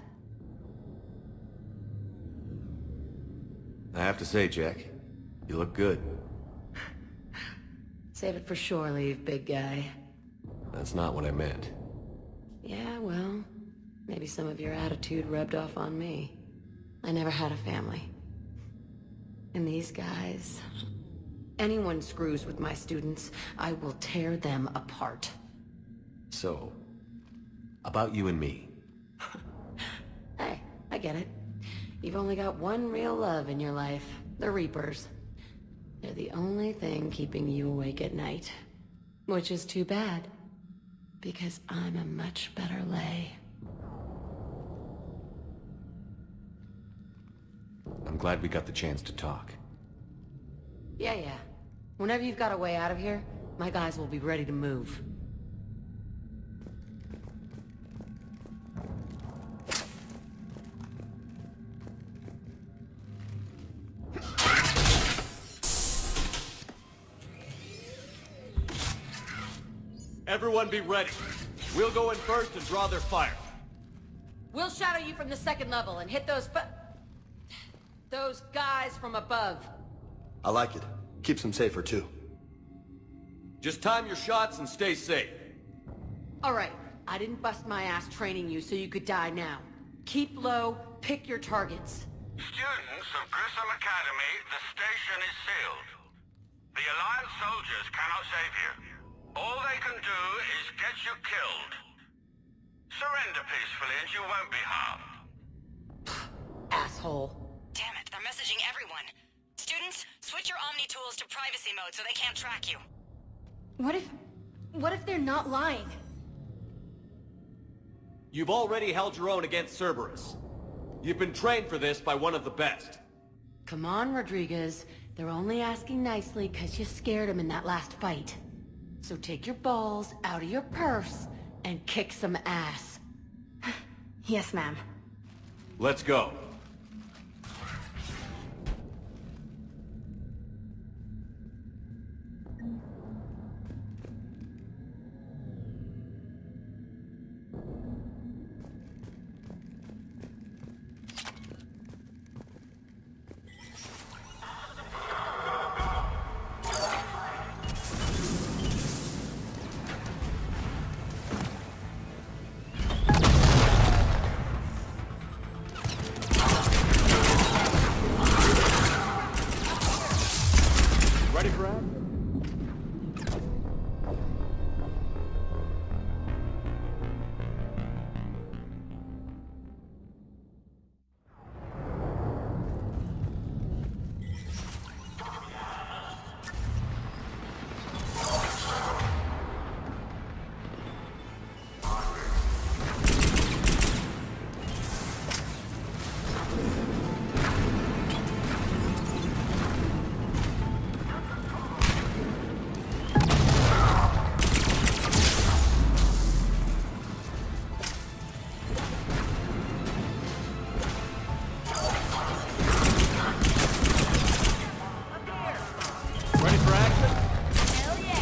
I have to say, Jack, you look good. Save it for shore leave, big guy. That's not what I meant. Yeah, well, maybe some of your attitude rubbed off on me. I never had a family. And these guys... Anyone screws with my students, I will tear them apart. So, about you and me. Hey, I get it. You've only got one real love in your life, the Reapers. They're the only thing keeping you awake at night. Which is too bad, because I'm a much better lay. I'm glad we got the chance to talk. Yeah. Whenever you've got a way out of here, my guys will be ready to move. Everyone be ready. We'll go in first and draw their fire. We'll shadow you from the second level and hit those guys from above. I like it. Keeps them safer, too. Just time your shots and stay safe. Alright, I didn't bust my ass training you so you could die now. Keep low, pick your targets. Students of Grissom Academy, the station is sealed. The Alliance soldiers cannot save you. All they can do is get you killed. Surrender peacefully and you won't be harmed. Asshole. Damn it, they're messaging everyone. Students, switch your Omni tools to privacy mode so they can't track you. What if they're not lying? You've already held your own against Cerberus. You've been trained for this by one of the best. Come on, Rodriguez. They're only asking nicely because you scared them in that last fight. So take your balls out of your purse and kick some ass. Yes, ma'am. Let's go. Ready for action? Ready for action? Hell yeah!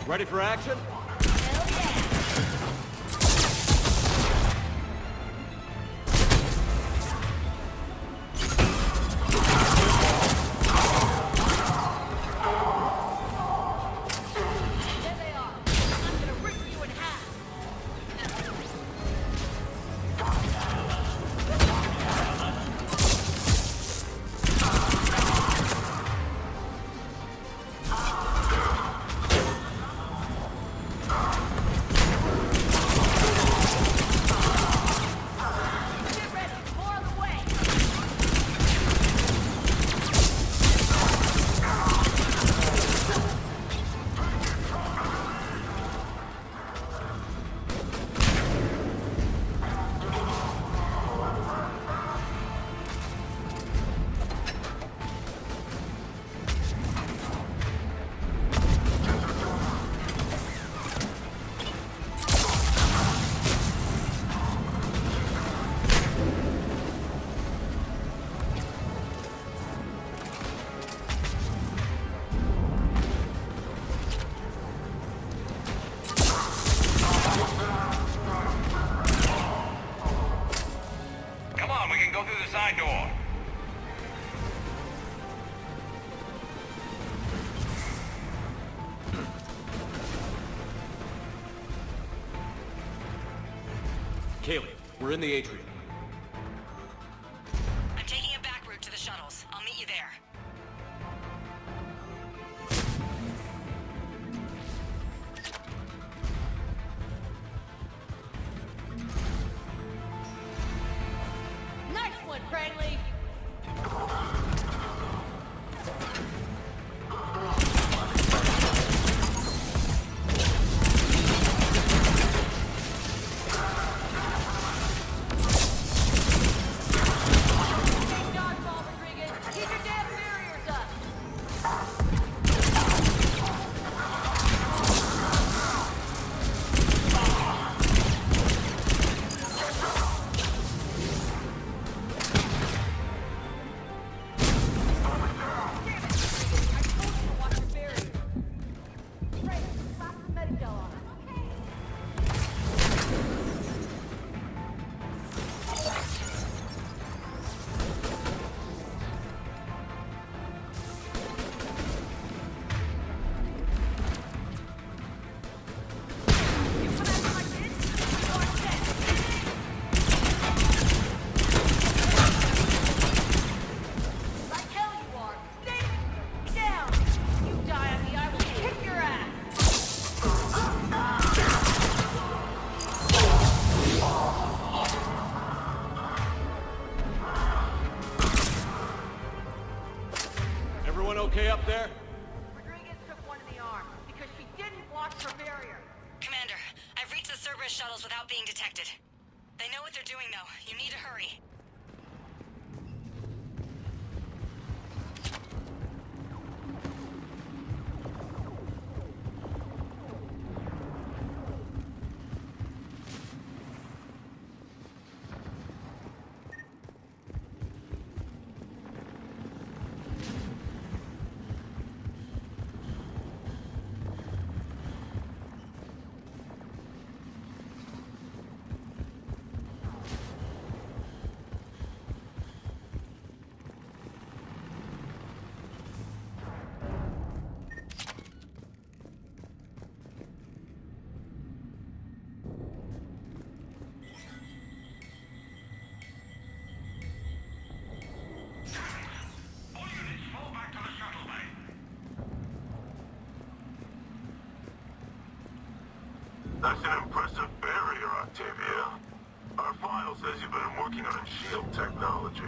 Ready for action? Kaylee, we're in the atrium. I'm taking a back route to the shuttles. I'll meet you there. Nice one, Crangley! Everyone okay up there? Rodriguez took one in the arm because she didn't watch her barrier. Commander, I've reached the Cerberus shuttles without being detected. They know what they're doing, though. You need to hurry. That's an impressive barrier, Octavia. Our file says you've been working on shield technology.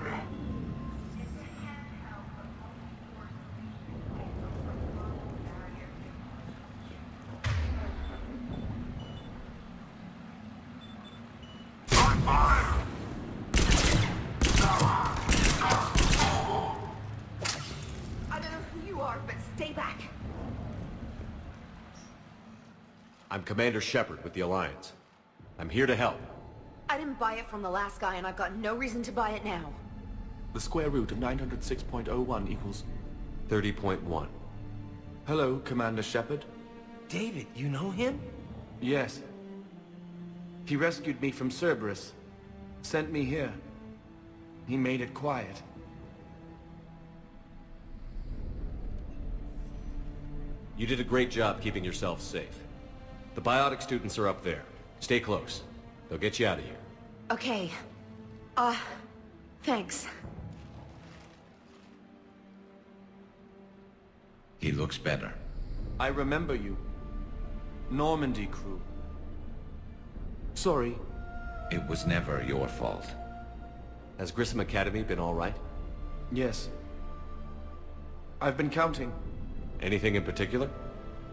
On fire! I don't know who you are, but stay back. I'm Commander Shepard with the Alliance. I'm here to help. I didn't buy it from the last guy, and I've got no reason to buy it now. The square root of 906.01 equals... 30.1. Hello, Commander Shepard. David, you know him? Yes. He rescued me from Cerberus. Sent me here. He made it quiet. You did a great job keeping yourself safe. The biotic students are up there. Stay close. They'll get you out of here. Okay. Thanks. He looks better. I remember you. Normandy crew. Sorry. It was never your fault. Has Grissom Academy been all right? Yes. I've been counting. Anything in particular?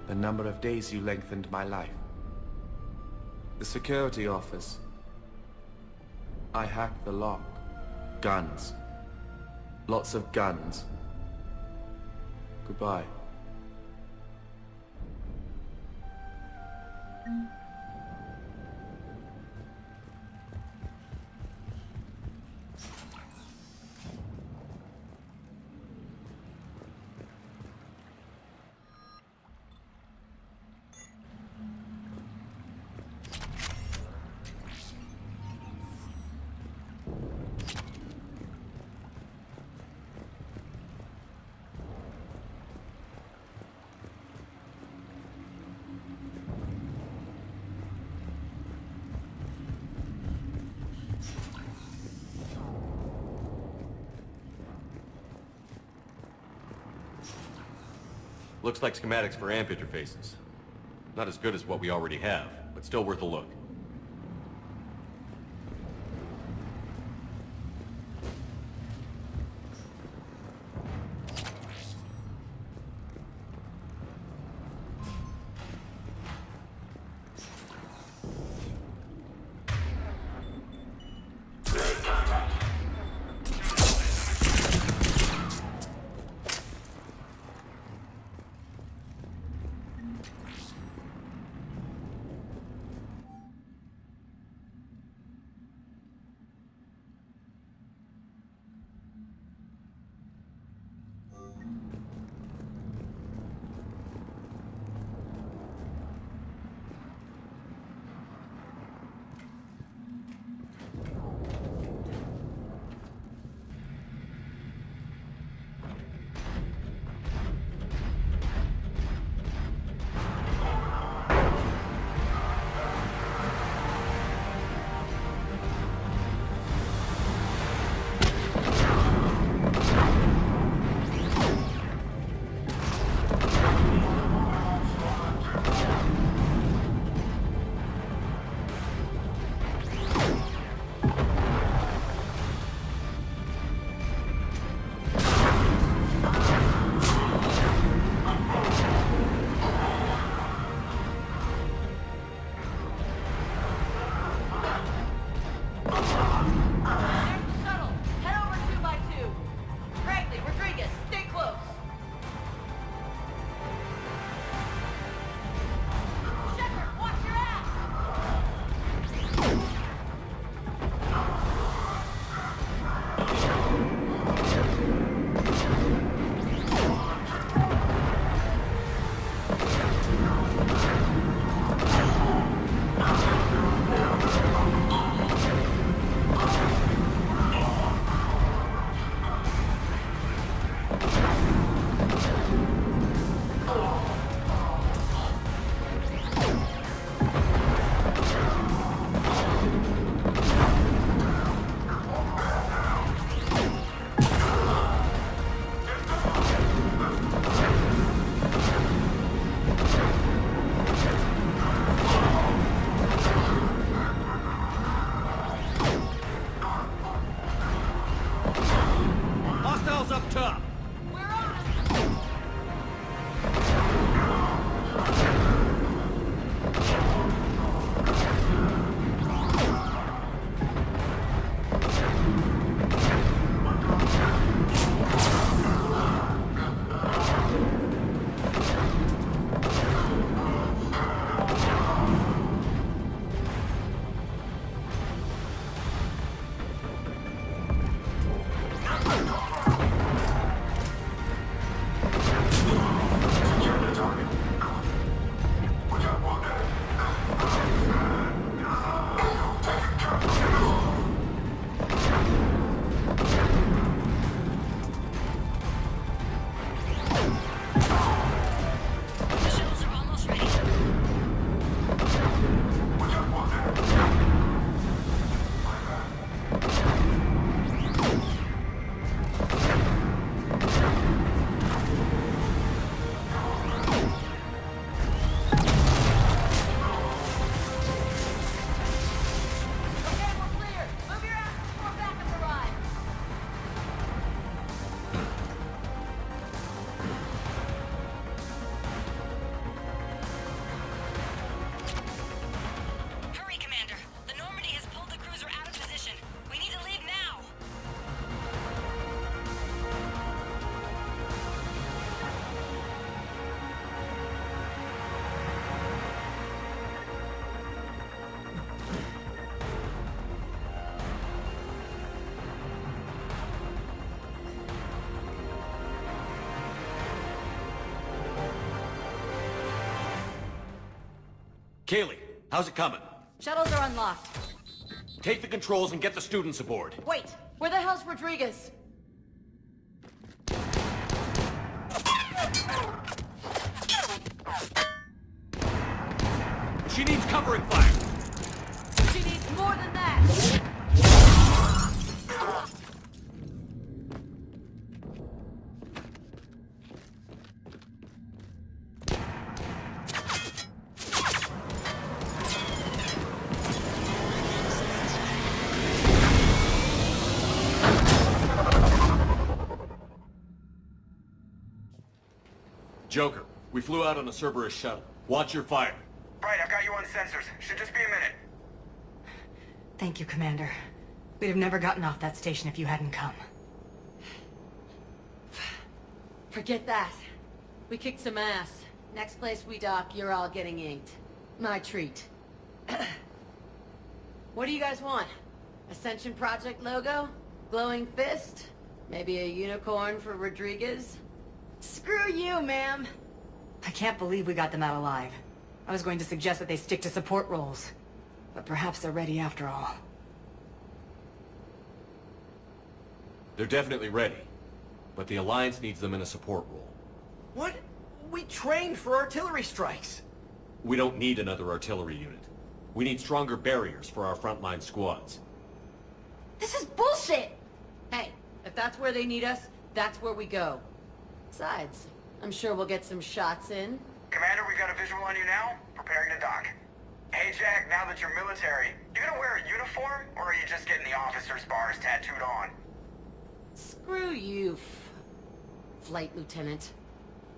The number of days you lengthened my life. The security office. I hacked the lock. Guns. Lots of guns. Goodbye. Looks like schematics for AMP interfaces. Not as good as what we already have, but still worth a look. Kaylee, how's it coming? Shuttles are unlocked. Take the controls and get the students aboard. Wait, where the hell's Rodriguez? She needs covering fire. She needs more than that. Joker, we flew out on a Cerberus shuttle. Watch your fire. Right, I've got you on sensors. Should just be a minute. Thank you, Commander. We'd have never gotten off that station if you hadn't come. Forget that. We kicked some ass. Next place we dock, you're all getting inked. My treat. What do you guys want? Ascension Project logo? Glowing fist? Maybe a unicorn for Rodriguez? Screw you, ma'am! I can't believe we got them out alive. I was going to suggest that they stick to support roles. But perhaps they're ready after all. They're definitely ready. But the Alliance needs them in a support role. What? We trained for artillery strikes. We don't need another artillery unit. We need stronger barriers for our frontline squads. This is bullshit! Hey, if that's where they need us, that's where we go. Besides, I'm sure we'll get some shots in. Commander, we got a visual on you now. Preparing to dock. Hey, Jack, now that you're military, you gonna wear a uniform, or are you just getting the officer's bars tattooed on? Screw you, Flight Lieutenant.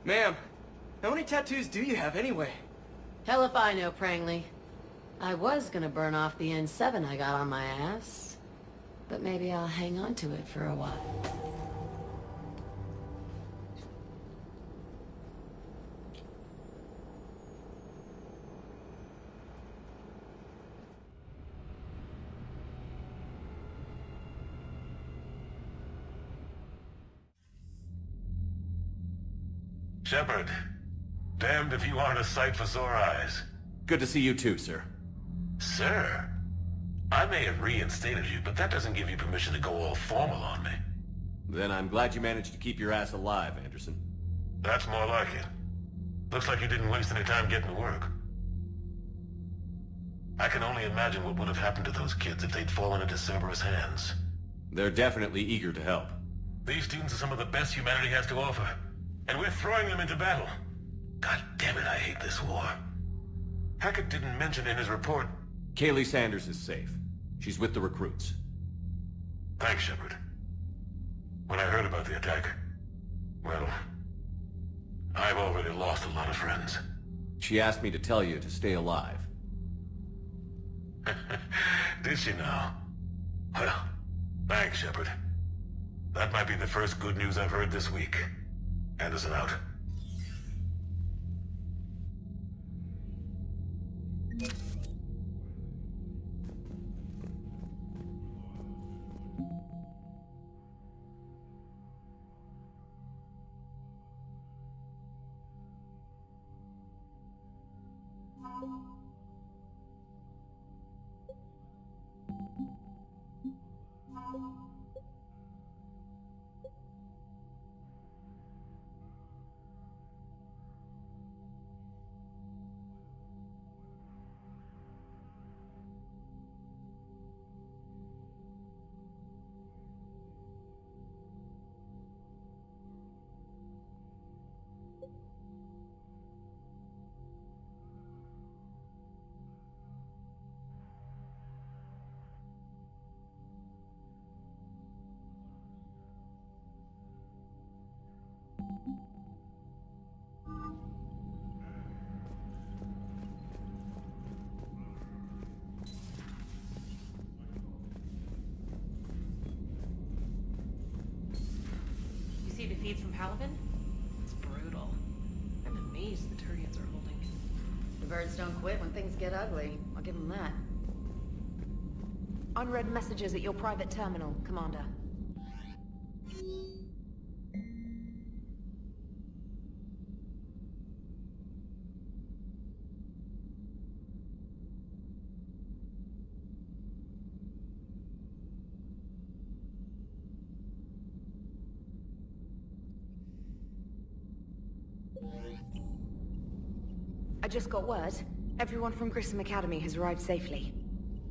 Ma'am, how many tattoos do you have anyway? Hell if I know, Prangley. I was gonna burn off the N7 I got on my ass. But maybe I'll hang on to it for a while. Shepard, damned if you aren't a sight for sore eyes. Good to see you too, sir. Sir? I may have reinstated you, but that doesn't give you permission to go all formal on me. Then I'm glad you managed to keep your ass alive, Anderson. That's more like it. Looks like you didn't waste any time getting to work. I can only imagine what would have happened to those kids if they'd fallen into Cerberus' hands. They're definitely eager to help. These students are some of the best humanity has to offer. And we're throwing them into battle. God damn it, I hate this war. Hackett didn't mention in his report... Kaylee Sanders is safe. She's with the recruits. Thanks, Shepard. When I heard about the attack, well, I've already lost a lot of friends. She asked me to tell you to stay alive. Did she now? Well, thanks, Shepard. That might be the first good news I've heard this week. Anderson out. See the feeds from Palavin? It's brutal. I'm amazed the Turians are holding. The birds don't quit when things get ugly. I'll give them that. Unread messages at your private terminal, Commander. I just got word. Everyone from Grissom Academy has arrived safely.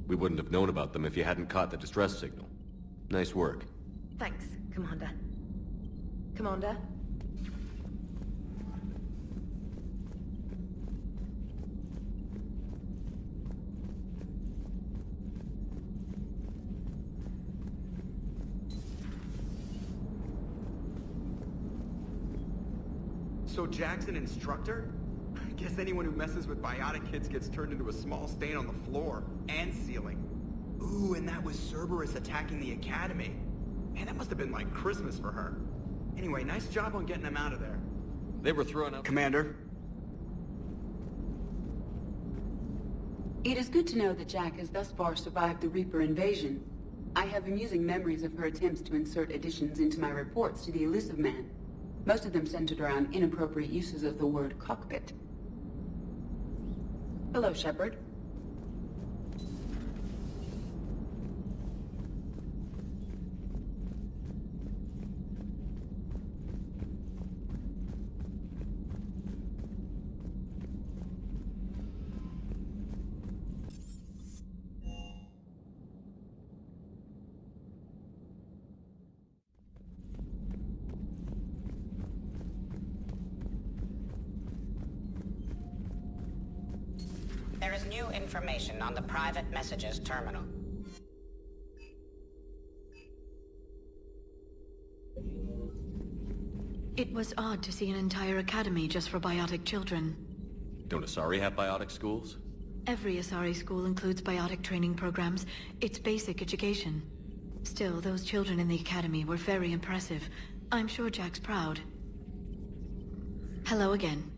We wouldn't have known about them if you hadn't caught the distress signal. Nice work. Thanks, Commander. Commander? So Jack's an instructor? I guess anyone who messes with biotic kids gets turned into a small stain on the floor and ceiling. Ooh, and that was Cerberus attacking the academy. Man, that must have been like Christmas for her. Anyway, nice job on getting them out of there. They were thrown out. Commander? It is good to know that Jack has thus far survived the Reaper invasion. I have amusing memories of her attempts to insert additions into my reports to the Elusive Man. Most of them centered around inappropriate uses of the word cockpit. Hello, Shepard. There is new information on the private messages terminal. It was odd to see an entire academy just for biotic children. Don't Asari have biotic schools? Every Asari school includes biotic training programs. It's basic education. Still, those children in the academy were very impressive. I'm sure Jack's proud. Hello again.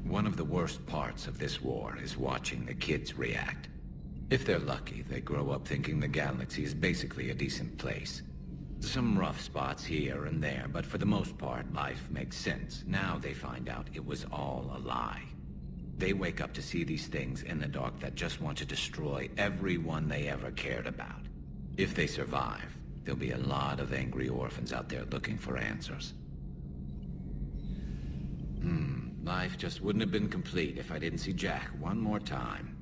One of the worst parts of this war is watching the kids react. If they're lucky, they grow up thinking the galaxy is basically a decent place. Some rough spots here and there, but for the most part, life makes sense. Now they find out it was all a lie. They wake up to see these things in the dark that just want to destroy everyone they ever cared about. If they survive, there'll be a lot of angry orphans out there looking for answers. Life just wouldn't have been complete if I didn't see Jack one more time.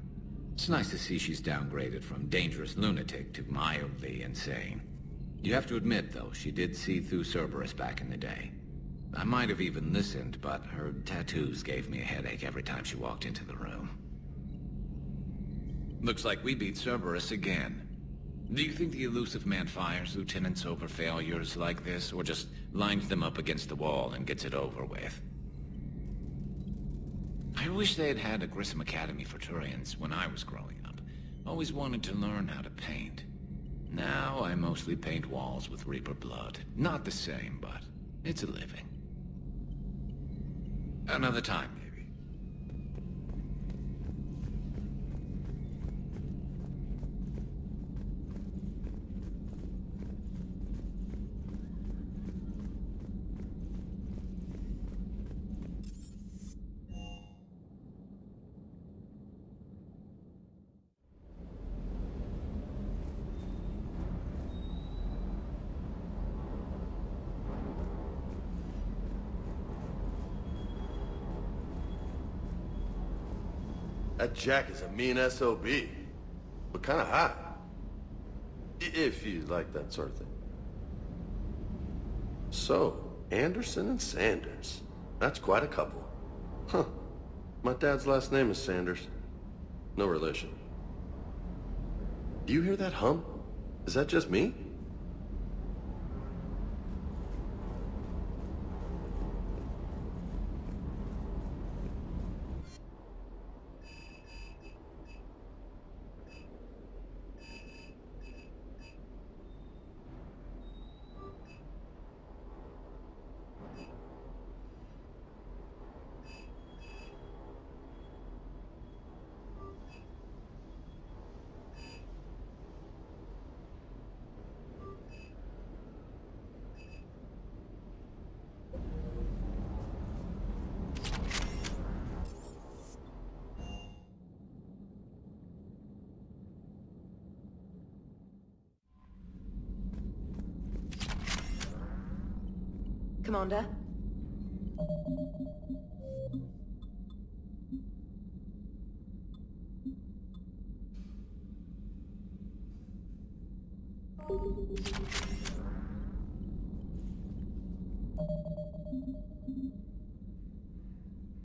It's nice to see she's downgraded from dangerous lunatic to mildly insane. You have to admit, though, she did see through Cerberus back in the day. I might have even listened, but her tattoos gave me a headache every time she walked into the room. Looks like we beat Cerberus again. Do you think the Elusive Man fires lieutenants over failures like this, or just lines them up against the wall and gets it over with? I wish they had had a Grissom Academy for Turians when I was growing up. Always wanted to learn how to paint. Now I mostly paint walls with Reaper blood. Not the same, but it's a living. Another time, maybe. That Jack is a mean SOB, but kinda hot. If you like that sort of thing. So, Anderson and Sanders. That's quite a couple. Huh. My dad's last name is Sanders. No relation. Do you hear that hum? Is that just me? Commander.